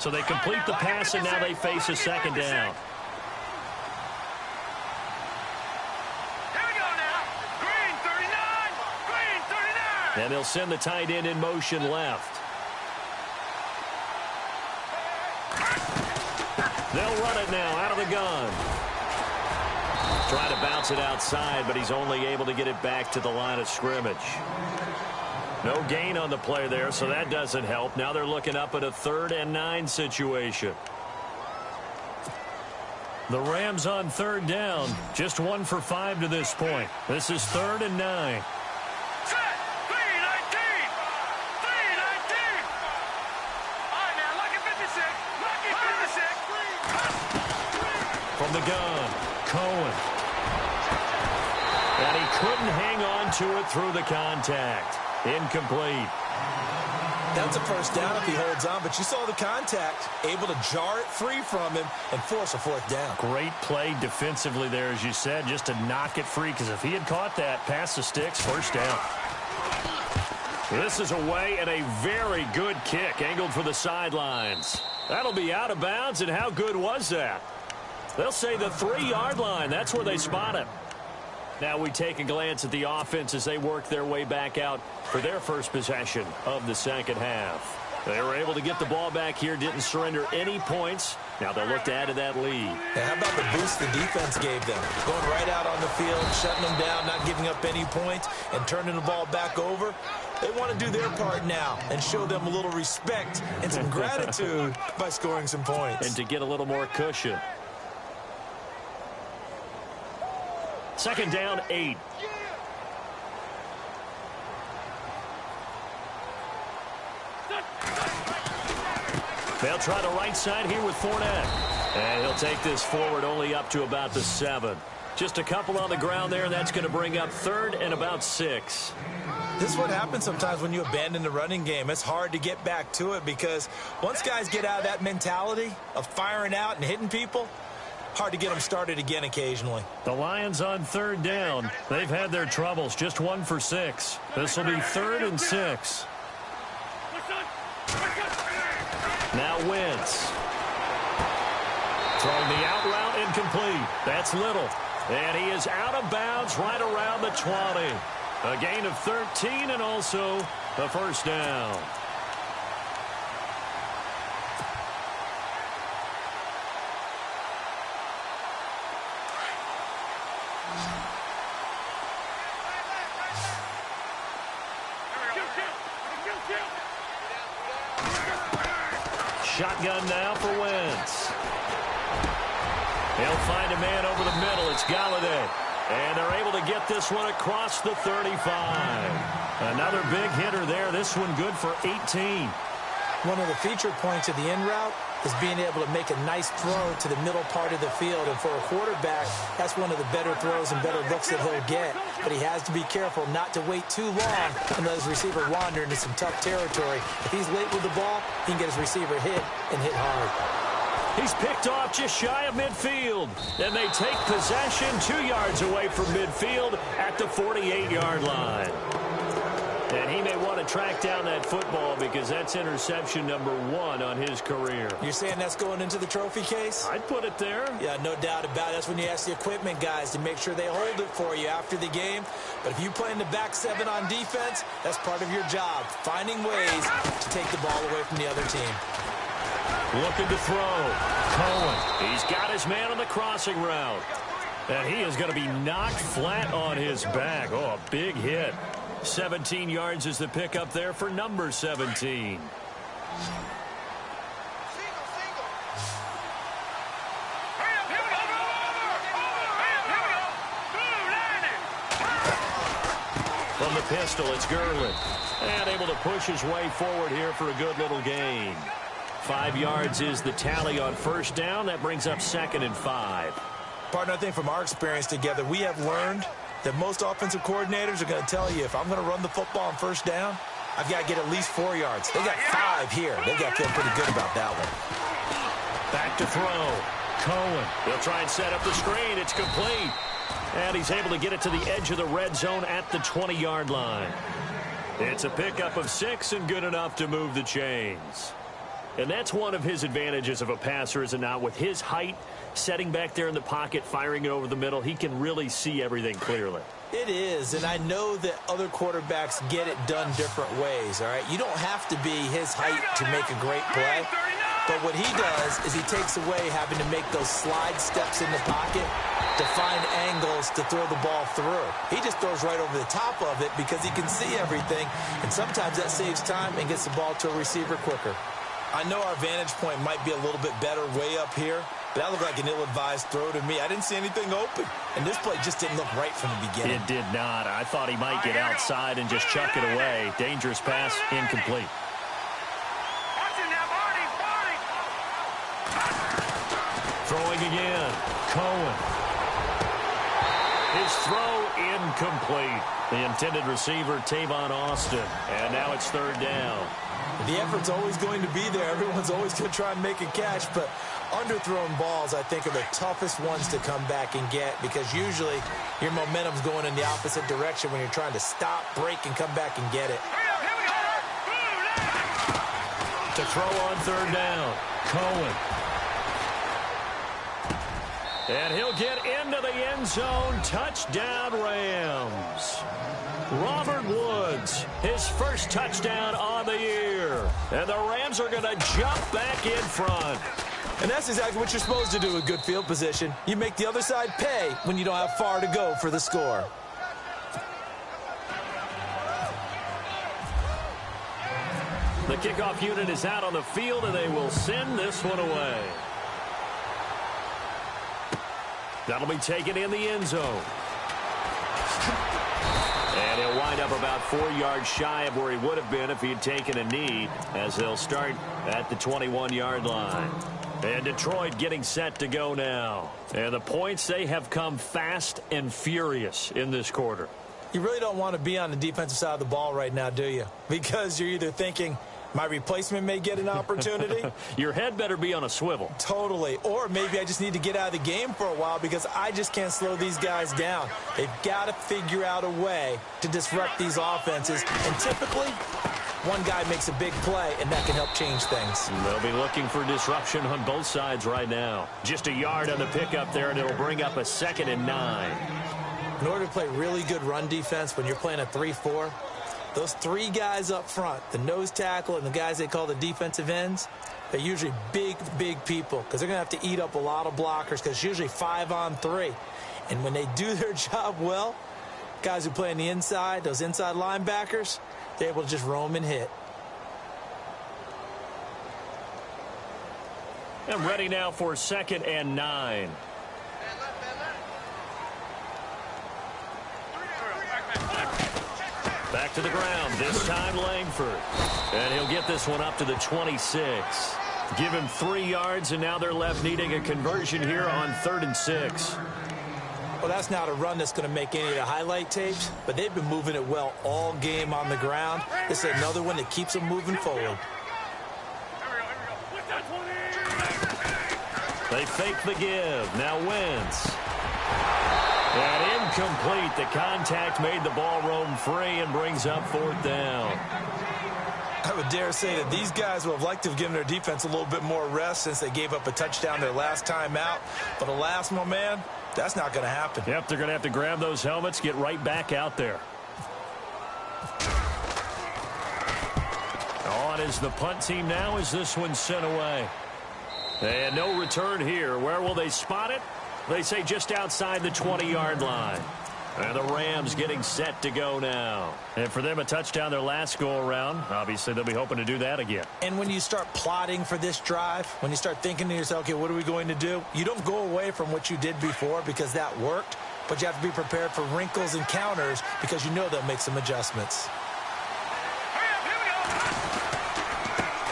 So they complete the pass, and now they face a 2nd down. And they'll send the tight end in motion left. They'll run it now out of the gun. Trying to bounce it outside, but he's only able to get it back to the line of scrimmage. No gain on the play there, so that doesn't help. Now they're looking up at a 3rd and 9 situation. The Rams on 3rd down. Just 1 for 5 to this point. This is 3rd and 9. From the gun, Cohen. And he couldn't hang on to it through the contact. Incomplete. That's a first down if he holds on, but you saw the contact, able to jar it free from him and force a 4th down. Great play defensively there, as you said, just to knock it free, because if he had caught that, past the sticks, first down. This is away and a very good kick, angled for the sidelines. That'll be out of bounds, and how good was that? They'll say the 3-yard line. That's where they spot it. Now we take a glance at the offense as they work their way back out for their first possession of the second half. They were able to get the ball back here, didn't surrender any points. Now they'll look to add to that lead. Now, how about the boost the defense gave them? Going right out on the field, shutting them down, not giving up any points, and turning the ball back over. They want to do their part now and show them a little respect and some gratitude by scoring some points. And to get a little more cushion. 2nd down, 8. They'll try the right side here with Fournette. And he'll take this forward only up to about the 7. Just a couple on the ground there, and that's going to bring up 3rd and about 6. This is what happens sometimes when you abandon the running game. It's hard to get back to it because once guys get out of that mentality of firing out and hitting people, hard to get them started again occasionally. The Lions on third down. They've had their troubles. Just 1 for 6. This will be 3rd and 6. Now Wentz. Throwing the out route incomplete. That's Little. And he is out of bounds right around the 20. A gain of 13 and also a first down. Shotgun now for Wentz. He'll find a man over the middle. It's Galladay. And they're able to get this one across the 35. Another big hitter there. This one good for 18. One of the feature points of the in route is being able to make a nice throw to the middle part of the field. And for a quarterback, that's one of the better throws and better looks that he'll get. But he has to be careful not to wait too long and let his receiver wander into some tough territory. If he's late with the ball, he can get his receiver hit and hit hard. He's picked off just shy of midfield. And they take possession 2 yards away from midfield at the 48-yard line. And he may want to track down that football because that's interception number 1 on his career. You're saying that's going into the trophy case? I'd put it there. Yeah, no doubt about it. That's when you ask the equipment guys to make sure they hold it for you after the game. But if you play in the back 7 on defense, that's part of your job, finding ways to take the ball away from the other team. Looking to throw. Cohen. He's got his man on the crossing route. And he is going to be knocked flat on his back. Oh, a big hit. 17 yards is the pickup there for number 17. From the pistol, it's Gurley. And able to push his way forward here for a good little gain. 5 yards is the tally on first down. That brings up 2nd and 5. Partner, I think from our experience together, we have learned that most offensive coordinators are going to tell you, if I'm going to run the football on first down, I've got to get at least 4 yards. They got 5 here. They got to feel pretty good about that one. Back to throw. Cohen. They'll try and set up the screen. It's complete. And he's able to get it to the edge of the red zone at the 20-yard line. It's a pickup of 6 and good enough to move the chains. And that's one of his advantages of a passer, is it not? With his height, setting back there in the pocket, firing it over the middle, he can really see everything clearly. It is, and I know that other quarterbacks get it done different ways, all right? You don't have to be his height to make a great play, but what he does is he takes away having to make those slide steps in the pocket to find angles to throw the ball through. He just throws right over the top of it because he can see everything, and sometimes that saves time and gets the ball to a receiver quicker. I know our vantage point might be a little bit better way up here, but that looked like an ill-advised throw to me. I didn't see anything open, and this play just didn't look right from the beginning. It did not. I thought he might get outside and just chuck it away. Dangerous pass, incomplete. Throwing again. Cohen. His throw incomplete. The intended receiver, Tavon Austin. And now it's 3rd down. The effort's always going to be there. Everyone's always going to try and make a catch, but underthrown balls, I think, are the toughest ones to come back and get because usually your momentum's going in the opposite direction when you're trying to stop, break, and come back and get it. To throw on 3rd down, Cohen. And he'll get into the end zone. Touchdown, Rams. Robert Woods, his first touchdown on the year. And the Rams are going to jump back in front. And that's exactly what you're supposed to do with good field position. You make the other side pay when you don't have far to go for the score. The kickoff unit is out on the field, and they will send this one away. That'll be taken in the end zone. And he'll wind up about 4 yards shy of where he would have been if he had taken a knee, as they'll start at the 21-yard line. And Detroit getting set to go now. And the points, they have come fast and furious in this quarter. You really don't want to be on the defensive side of the ball right now, do you? Because you're either thinking, my replacement may get an opportunity. Your head better be on a swivel. Totally. Or maybe I just need to get out of the game for a while because I just can't slow these guys down. They've got to figure out a way to disrupt these offenses. And typically, one guy makes a big play, and that can help change things. They'll be looking for disruption on both sides right now. Just a yard on the pickup there, and it'll bring up a 2nd and 9. In order to play really good run defense when you're playing a 3-4, those 3 guys up front, the nose tackle and the guys they call the defensive ends, they're usually big, big people because they're going to have to eat up a lot of blockers because it's usually 5-on-3. And when they do their job well, guys who play on the inside, those inside linebackers, they're able to just roam and hit. And ready now for 2nd and 9. Back to the ground, this time Langford. And he'll get this one up to the 26. Give him 3 yards, and now they're left needing a conversion here on 3rd and 6. Well, that's not a run that's going to make any of the highlight tapes, but they've been moving it well all game on the ground. This is another one that keeps them moving forward. They fake the give. Now Wentz. And incomplete. The contact made the ball roam free and brings up 4th down. I would dare say that these guys would have liked to have given their defense a little bit more rest since they gave up a touchdown their last time out. But alas, my man, that's not going to happen. Yep, they're going to have to grab those helmets, get right back out there. On is the punt team now as this one's sent away. And no return here. Where will they spot it? They say just outside the 20-yard line. And the Rams getting set to go now. And for them, a touchdown their last go-around. Obviously, they'll be hoping to do that again. And when you start plotting for this drive, when you start thinking to yourself, okay, what are we going to do? You don't go away from what you did before because that worked, but you have to be prepared for wrinkles and counters because you know they'll make some adjustments.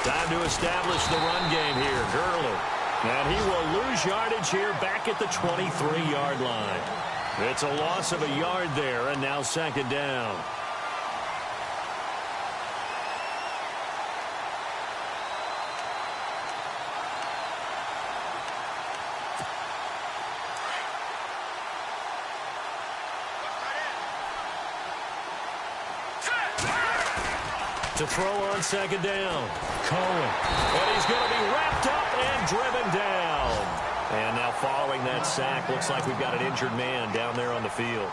Time to establish the run game here. Gurley. And he will lose yardage here back at the 23-yard line. It's a loss of a yard there, and now 2nd down. To throw on 2nd down. Cohen. And he's going to be wrapped up and driven down. And now following that sack, looks like we've got an injured man down there on the field.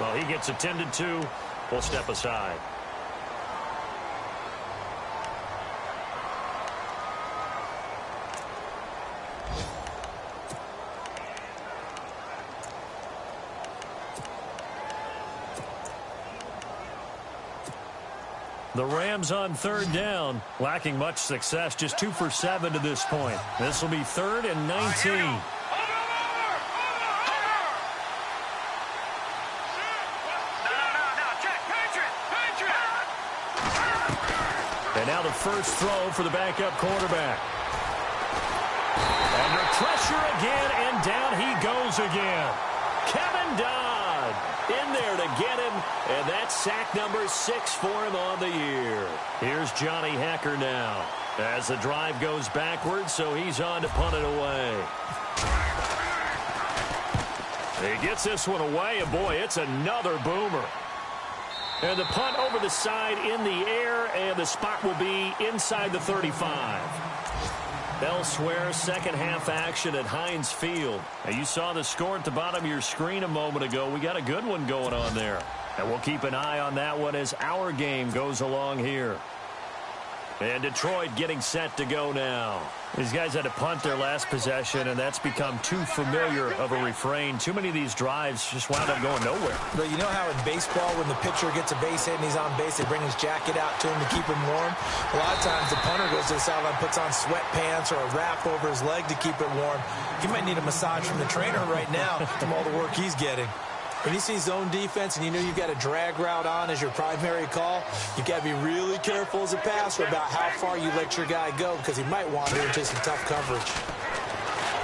Well, he gets attended to. We'll step aside. The Rams on 3rd down, lacking much success, just 2 for 7 to this point. This will be 3rd and 19. And now the first throw for the backup quarterback. Under pressure again, and down he goes again. Kevin Dodd in there to get him, and that's sack number 6 for him on the year. Here's Johnny Hecker now as the drive goes backwards, so he's on to punt it away. He gets this one away, and boy, it's another boomer. And the punt over the side in the air, and the spot will be inside the 35. Elsewhere, second half action at Heinz Field. Now, you saw the score at the bottom of your screen a moment ago. We got a good one going on there. And we'll keep an eye on that one as our game goes along here. And Detroit getting set to go now. These guys had to punt their last possession, and that's become too familiar of a refrain. Too many of these drives just wound up going nowhere. But you know how in baseball, when the pitcher gets a base hit and he's on base, they bring his jacket out to him to keep him warm? A lot of times the punter goes to the sideline, puts on sweatpants or a wrap over his leg to keep it warm. He might need a massage from the trainer right now from all the work he's getting. When you see zone defense and you know you've got a drag route on as your primary call, you've got to be really careful as a passer about how far you let your guy go because he might wander into some tough coverage.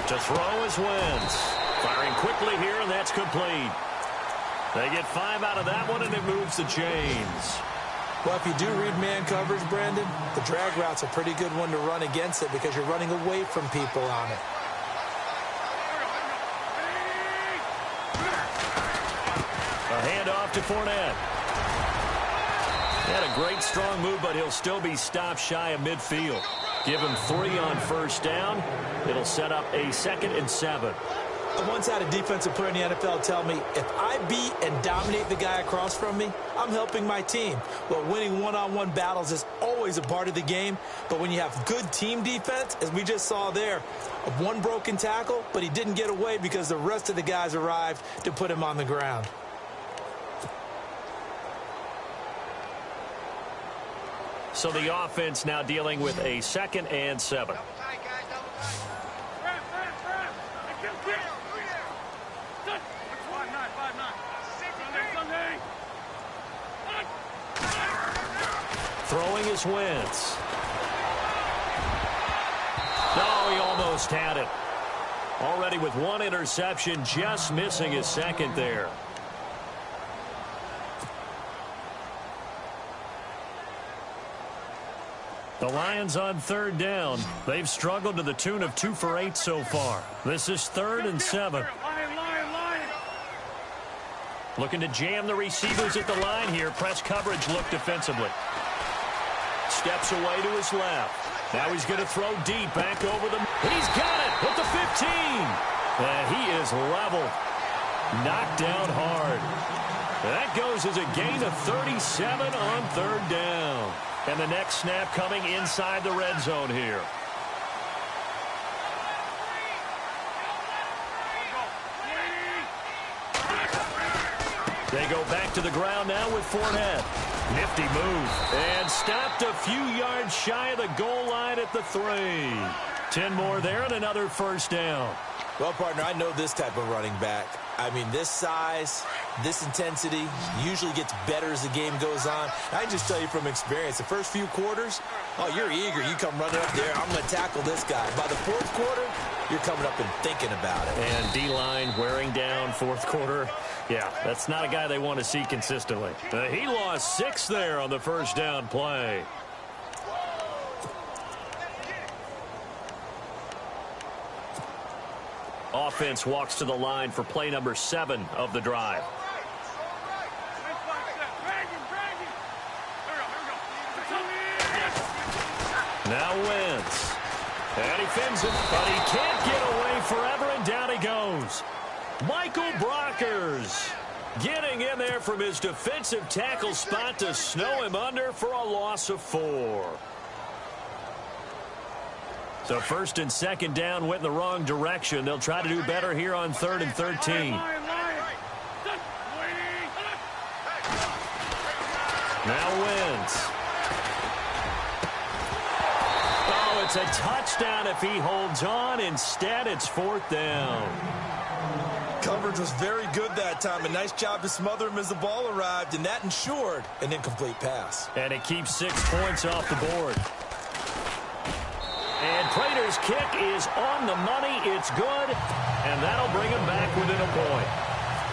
To throw is Wentz. Firing quickly here, and that's complete. They get 5 out of that one, and it moves the chains. Well, if you do read man coverage, Brandon, the drag route's a pretty good one to run against it because you're running away from people on it. A handoff to Fournette. He had a great strong move, but he'll still be stopped shy of midfield. Give him 3 on first down. It'll set up a 2nd and 7. I once had a defensive player in the NFL tell me, if I beat and dominate the guy across from me, I'm helping my team. Well, winning one-on-one battles is always a part of the game, but when you have good team defense, as we just saw there, one broken tackle, but he didn't get away because the rest of the guys arrived to put him on the ground. So the offense now dealing with a 2nd and 7. Throwing is Wentz. No, he almost had it. Already with 1 interception, just missing his 2nd there. The Lions on 3rd down. They've struggled to the tune of 2 for 8 so far. This is 3rd and 7. Looking to jam the receivers at the line here. Press coverage look defensively. Steps away to his left. Now he's going to throw deep back over the... He's got it at the 15. And he is leveled. Knocked down hard. That goes as a gain of 37 on 3rd down. And the next snap coming inside the red zone here. They go back to the ground now with Fournette. Nifty move. And stopped a few yards shy of the goal line at the 3. 10 more there and another first down. Well, partner, I know this type of running back. I mean, this size, this intensity usually gets better as the game goes on. I can just tell you from experience, the first few quarters, oh, you're eager. You come running up there, I'm going to tackle this guy. By the 4th quarter, you're coming up and thinking about it. And D-line wearing down 4th quarter. Yeah, that's not a guy they want to see consistently. He lost 6 there on the first down play. Offense walks to the line for play number 7 of the drive. Now Wentz. And he fins it, but he can't get away forever, and down he goes. Michael Brockers getting in there from his defensive tackle spot to snow him under for a loss of 4. So 1st and 2nd down went in the wrong direction. They'll try to do better here on 3rd and 13. Now Wentz. Oh, it's a touchdown if he holds on. Instead, it's 4th down. Coverage was very good that time. A nice job to smother him as the ball arrived, and that ensured an incomplete pass. And it keeps 6 points off the board. And Prater's kick is on the money. It's good, and that'll bring him back within a point.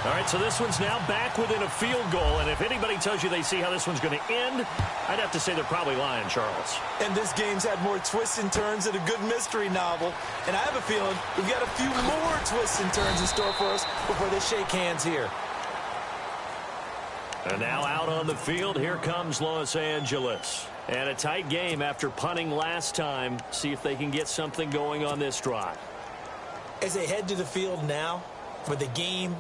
All right, so this one's now back within a field goal, and if anybody tells you they see how this one's going to end, I'd have to say they're probably lying, Charles. And this game's had more twists and turns than a good mystery novel, and I have a feeling we've got a few more twists and turns in store for us before they shake hands here. And now out on the field, here comes Los Angeles. And a tight game after punting last time. See if they can get something going on this drive. As they head to the field now, with the game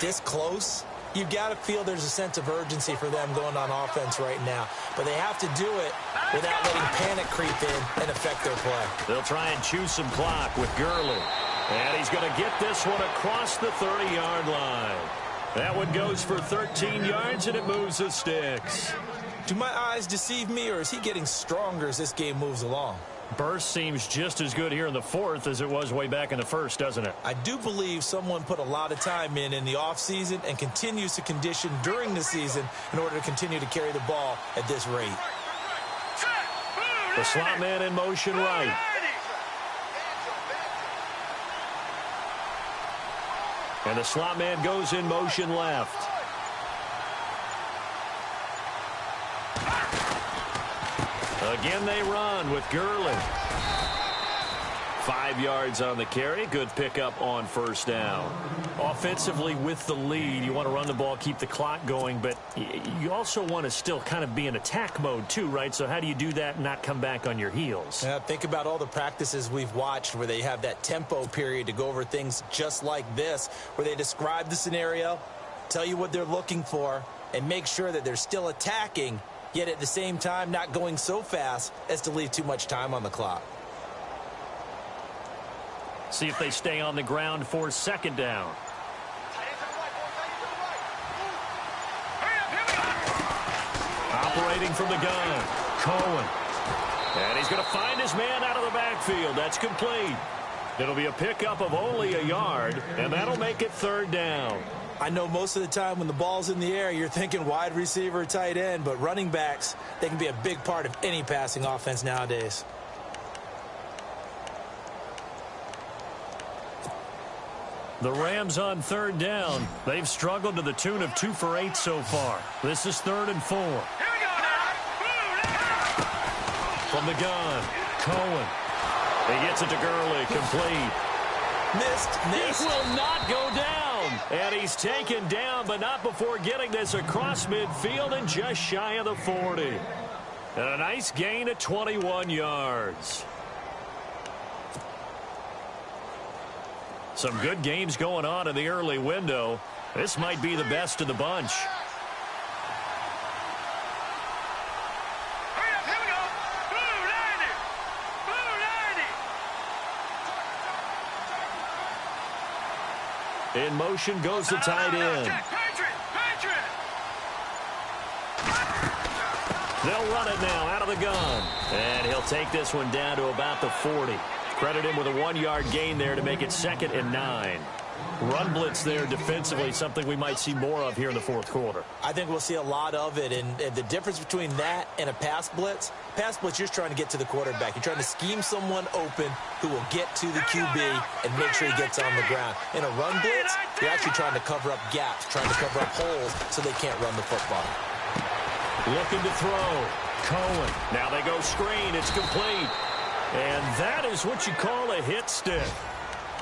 this close, you've got to feel there's a sense of urgency for them going on offense right now. But they have to do it without letting panic creep in and affect their play. They'll try and chew some clock with Gurley. And he's going to get this one across the 30-yard line. That one goes for 13 yards, and it moves the sticks. Do my eyes deceive me, or is he getting stronger as this game moves along? Burst seems just as good here in the 4th as it was way back in the 1st, doesn't it? I do believe someone put a lot of time in the offseason and continues to condition during the season in order to continue to carry the ball at this rate. The slot man in motion right. And the slot man goes in motion left. Again they run with Gurley. 5 yards on the carry. Good pickup on first down. Offensively with the lead, you want to run the ball, keep the clock going, but you also want to still kind of be in attack mode too, right? So how do you do that and not come back on your heels? Yeah, think about all the practices we've watched where they have that tempo period to go over things just like this, where they describe the scenario, tell you what they're looking for, and make sure that they're still attacking, yet at the same time not going so fast as to leave too much time on the clock. See if they stay on the ground for second down. Operating from the gun, Cohen. And he's going to find his man out of the backfield. That's complete. It'll be a pickup of only a yard, and that'll make it third down. I know most of the time when the ball's in the air, you're thinking wide receiver, tight end, but running backs, they can be a big part of any passing offense nowadays. The Rams on third down. They've struggled to the tune of 2 for 8 so far. This is 3rd and 4. From the gun, Cohen. He gets it to Gurley, complete. Missed. He will not go down. And he's taken down, but not before getting this across midfield and just shy of the 40. And a nice gain of 21 yards. Some good games going on in the early window. This might be the best of the bunch. In motion goes the tight end. They'll run it now out of the gun. And he'll take this one down to about the 40. Credit him with a 1-yard gain there to make it 2nd and 9. Run blitz there defensively, something we might see more of here in the fourth quarter. I think we'll see a lot of it, and the difference between that and a pass blitz, you're just trying to get to the quarterback. You're trying to scheme someone open who will get to the QB and make sure he gets on the ground. In a run blitz, you're actually trying to cover up gaps, trying to cover up holes so they can't run the football. Looking to throw. Cohen. Now they go screen. It's complete. And that is what you call a hit stick.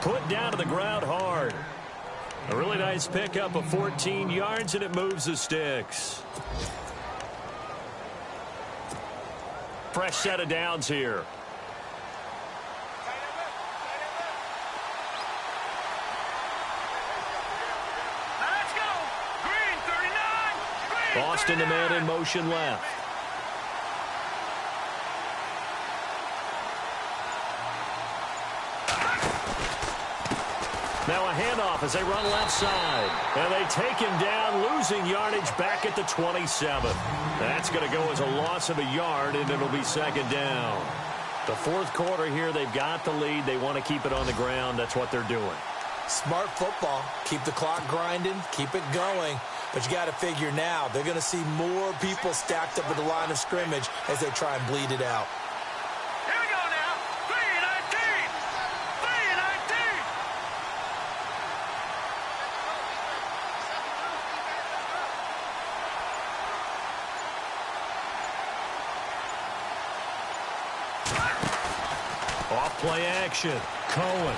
Put down to the ground hard. A really nice pickup of 14 yards, and it moves the sticks. Fresh set of downs here. Let's go. Green, 39. Boston, the man in motion left. Now a handoff as they run left side. And they take him down, losing yardage back at the 27. That's going to go as a loss of a yard, and it'll be 2nd down. The fourth quarter here, they've got the lead. They want to keep it on the ground. That's what they're doing. Smart football. Keep the clock grinding. Keep it going. But you got to figure now, they're going to see more people stacked up at the line of scrimmage as they try and bleed it out. Here we go now. 3-19. 3-19. Off play action. Cohen.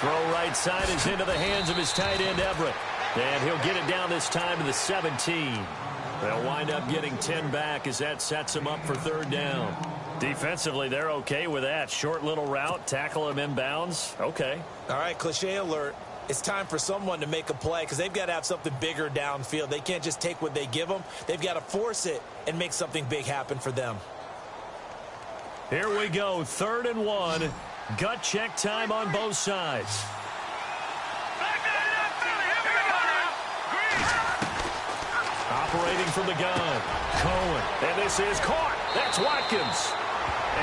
Throw right side is into the hands of his tight end, Everett. And he'll get it down this time to the 17. They'll wind up getting 10 back as that sets him up for 3rd down. Defensively, they're okay with that. Short little route, tackle him inbounds. Okay. All right, cliche alert. It's time for someone to make a play because they've got to have something bigger downfield. They can't just take what they give them. They've got to force it and make something big happen for them. Here we go, 3rd and 1. Gut check time on both sides. Operating from the gun, Cohen. And this is caught. That's Watkins.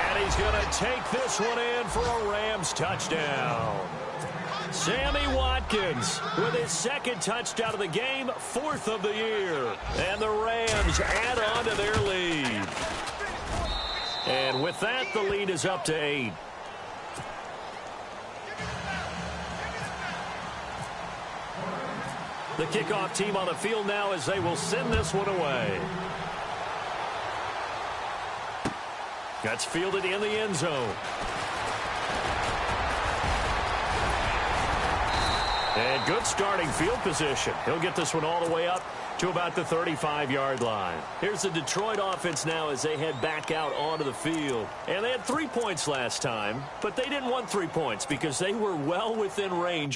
And he's going to take this one in for a Rams touchdown. Sammy Watkins with his 2nd touchdown of the game, 4th of the year. And the Rams add on to their lead. And with that, the lead is up to 8. The kickoff team on the field now as they will send this one away. That's fielded in the end zone. And good starting field position. He'll get this one all the way up to about the 35-yard line. Here's the Detroit offense now as they head back out onto the field. And they had 3 points last time, but they didn't want 3 points because they were well within range.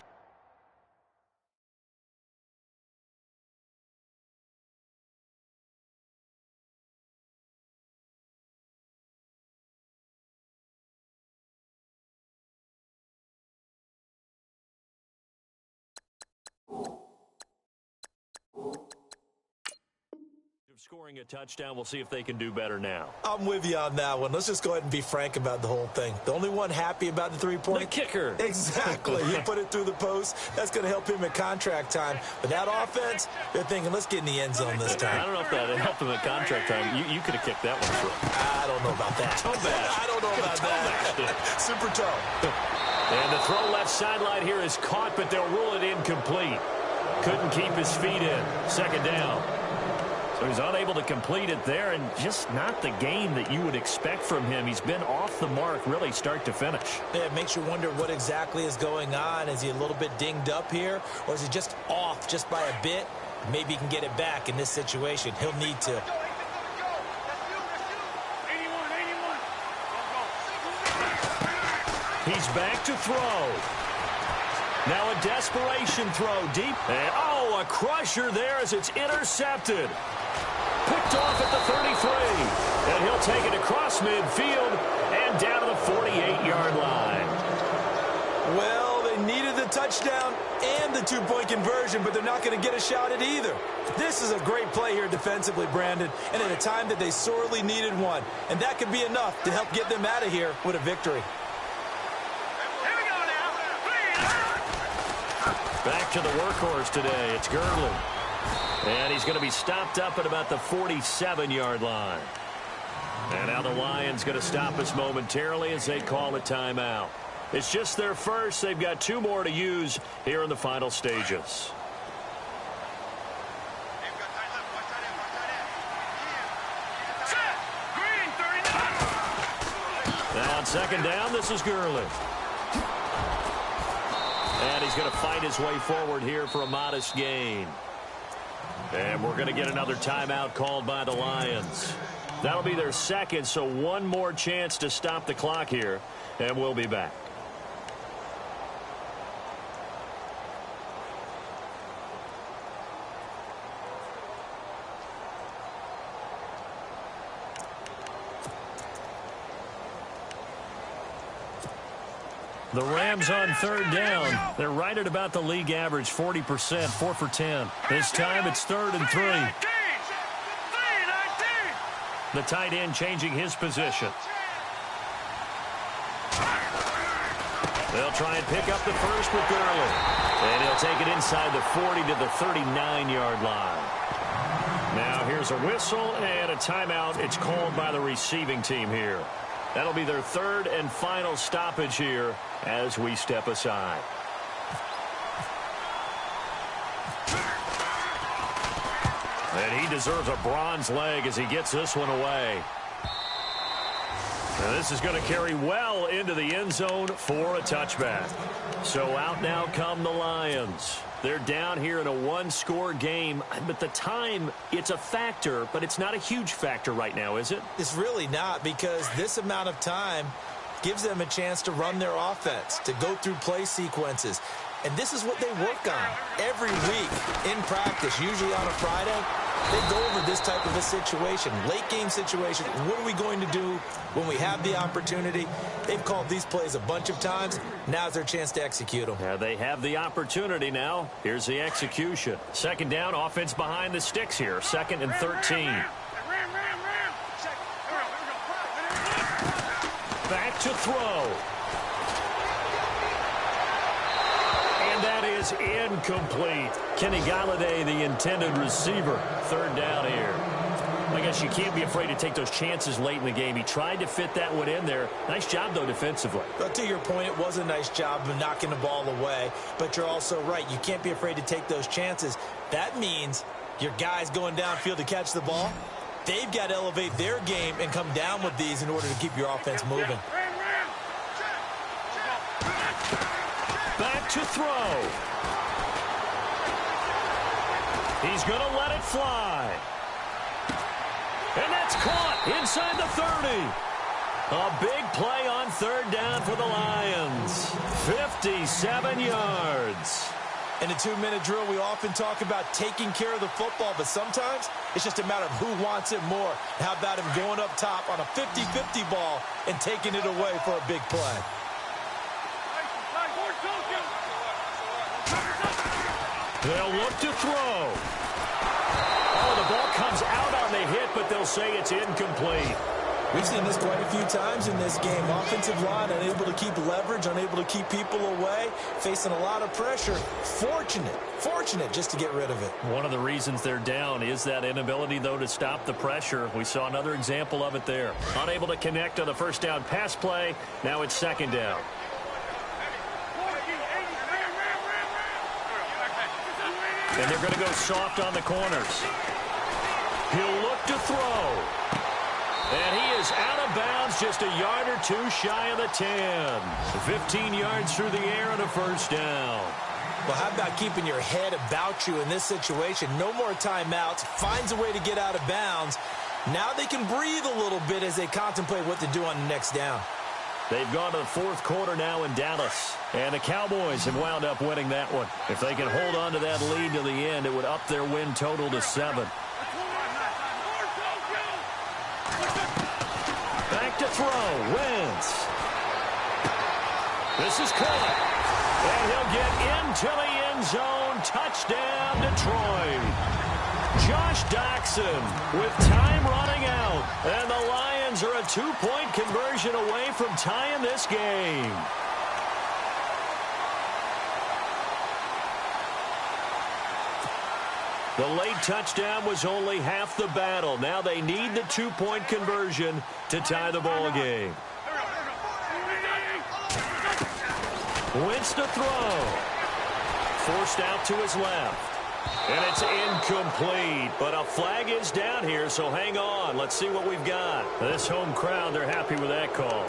Scoring a touchdown, we'll see if they can do better now. I'm with you on that one. Let's just go ahead and be frank about the whole thing. The only one happy about the 3-point? The kicker. Exactly. You put it through the post. That's going to help him at contract time. But that offense, they're thinking, let's get in the end zone this time. I don't know if that helped him at contract time. You could have kicked that one through. I don't know about that. Toe bash. I don't know about that. Super toe. And the throw left sideline here is caught, but they'll rule it incomplete. Couldn't keep his feet in. Second down. So he's unable to complete it there, and just not the game that you would expect from him. He's been off the mark, really, start to finish. Yeah, it makes you wonder what exactly is going on. Is he a little bit dinged up here, or is he just off just by a bit? Maybe he can get it back in this situation. He'll need to. He's back to throw. Now a desperation throw deep. And, oh, a crusher there as it's intercepted. Picked off at the 33. And he'll take it across midfield and down to the 48-yard line. Well, they needed the touchdown and the 2-point conversion, but they're not going to get a shot at either. This is a great play here defensively, Brandon, and at a time that they sorely needed one. And that could be enough to help get them out of here with a victory. Back to the workhorse today. It's Gurley. And he's going to be stopped up at about the 47-yard line. And now the Lions going to stop us momentarily as they call a timeout. It's just their first. They've got 2 more to use here in the final stages. Now on second down, this is Gurley. And he's going to fight his way forward here for a modest gain. And we're going to get another timeout called by the Lions. That'll be their second, so one more chance to stop the clock here, and we'll be back. The Rams on third down. They're right at about the league average, 40%, 4 for 10. This time it's 3rd and 3. The tight end changing his position. They'll try and pick up the first with Gurley. And he'll take it inside the 40 to the 39-yard line. Now here's a whistle and a timeout. It's called by the receiving team here. That'll be their 3rd and final stoppage here as we step aside. And he deserves a bronze leg as he gets this one away. And this is going to carry well into the end zone for a touchback. So out now come the Lions. They're down here in a 1-score game, but the time, it's a factor, but it's not a huge factor right now, is it? It's really not, because this amount of time gives them a chance to run their offense, to go through play sequences. And this is what they work on every week in practice, usually on a Friday. They go over this type of a situation, late game situation. What are we going to do when we have the opportunity? They've called these plays a bunch of times. Now's their chance to execute them. Yeah, they have the opportunity now. Here's the execution. Second down, offense behind the sticks here. 2nd and 13. Back to throw. And that is incomplete. Kenny Galladay, the intended receiver. 3rd down here. I guess you can't be afraid to take those chances late in the game. He tried to fit that one in there. Nice job, though, defensively. But to your point, it was a nice job of knocking the ball away. But you're also right. You can't be afraid to take those chances. That means your guy's going downfield to catch the ball. They've got to elevate their game and come down with these in order to keep your offense moving. Back to throw. He's going to let it fly. And that's caught inside the 30. A big play on third down for the Lions. 57 yards. In a 2-minute drill, we often talk about taking care of the football, but sometimes it's just a matter of who wants it more. How about him going up top on a 50-50 ball and taking it away for a big play? They'll look to throw. Oh, the ball comes out on the hit, but they'll say it's incomplete. We've seen this quite a few times in this game. Offensive line unable to keep leverage, unable to keep people away, facing a lot of pressure. Fortunate just to get rid of it. One of the reasons they're down is that inability, though, to stop the pressure. We saw another example of it there. Unable to connect on the first down pass play. Now it's second down. And they're going to go soft on the corners. He'll look to throw. And he is out of bounds, just a yard or two shy of the 10. 15 yards through the air and a first down. Well, how about keeping your head about you in this situation? No more timeouts. Finds a way to get out of bounds. Now they can breathe a little bit as they contemplate what to do on the next down. They've gone to the fourth quarter now in Dallas. And the Cowboys have wound up winning that one. If they can hold on to that lead to the end, it would up their win total to 7. Back to throw. Wentz. This is caught. And he'll get into the end zone. Touchdown, Detroit. Josh Doxson with time running out. And the Lions are a 2-point conversion away from tying this game. The late touchdown was only half the battle. Now they need the 2-point conversion to tie the ball game. Wentz to throw. Forced out to his left. And it's incomplete. But a flag is down here, so hang on. Let's see what we've got. This home crowd, they're happy with that call.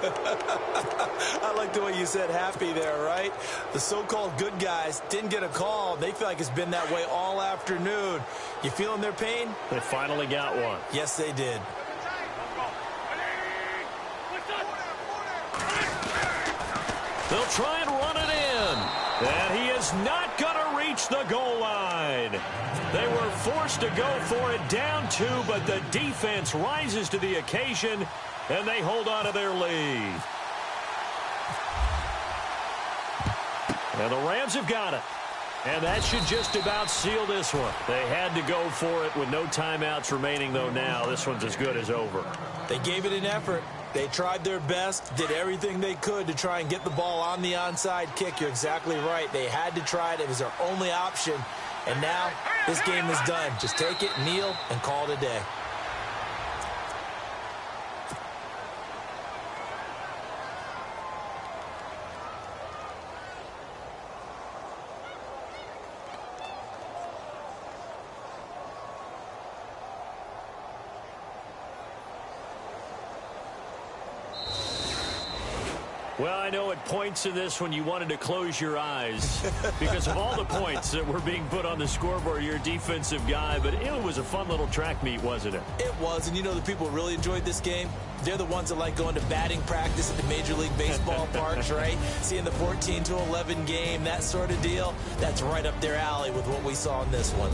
I like the way you said happy there, right? The so-called good guys didn't get a call. They feel like it's been that way all afternoon. You feeling their pain? They finally got one. Yes, they did. They'll try and run it in. And he is not going to reach the goal line. They were forced to go for it down 2, but the defense rises to the occasion, and they hold on to their lead. And the Rams have got it. And that should just about seal this one. They had to go for it with no timeouts remaining, though now. This one's as good as over. They gave it an effort. They tried their best, did everything they could to try and get the ball on the onside kick. You're exactly right. They had to try it. It was their only option. And now this game is done. Just take it, kneel, and call it a day. Well, I know at points in this when you wanted to close your eyes because of all the points that were being put on the scoreboard. You're a defensive guy, but it was a fun little track meet, wasn't it? It was, and you know the people who really enjoyed this game? They're the ones that like going to batting practice at the Major League Baseball parks, right? Seeing the 14-11 game, that sort of deal. That's right up their alley with what we saw in this one.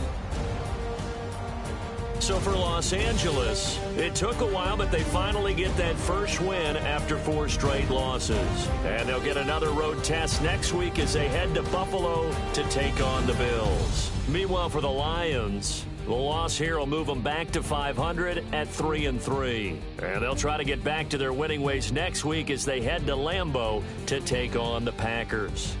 So for Los Angeles, it took a while, but they finally get that first win after 4 straight losses. And they'll get another road test next week as they head to Buffalo to take on the Bills. Meanwhile, for the Lions, the loss here will move them back to 500 at 3-3. And they'll try to get back to their winning ways next week as they head to Lambeau to take on the Packers.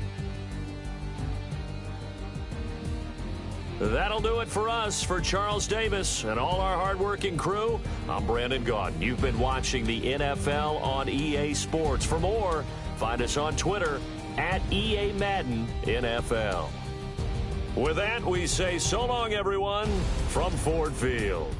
That'll do it for us. For Charles Davis and all our hardworking crew, I'm Brandon Gaudin. You've been watching the NFL on EA Sports. For more, find us on Twitter at EA Madden NFL. With that, we say so long, everyone, from Ford Field.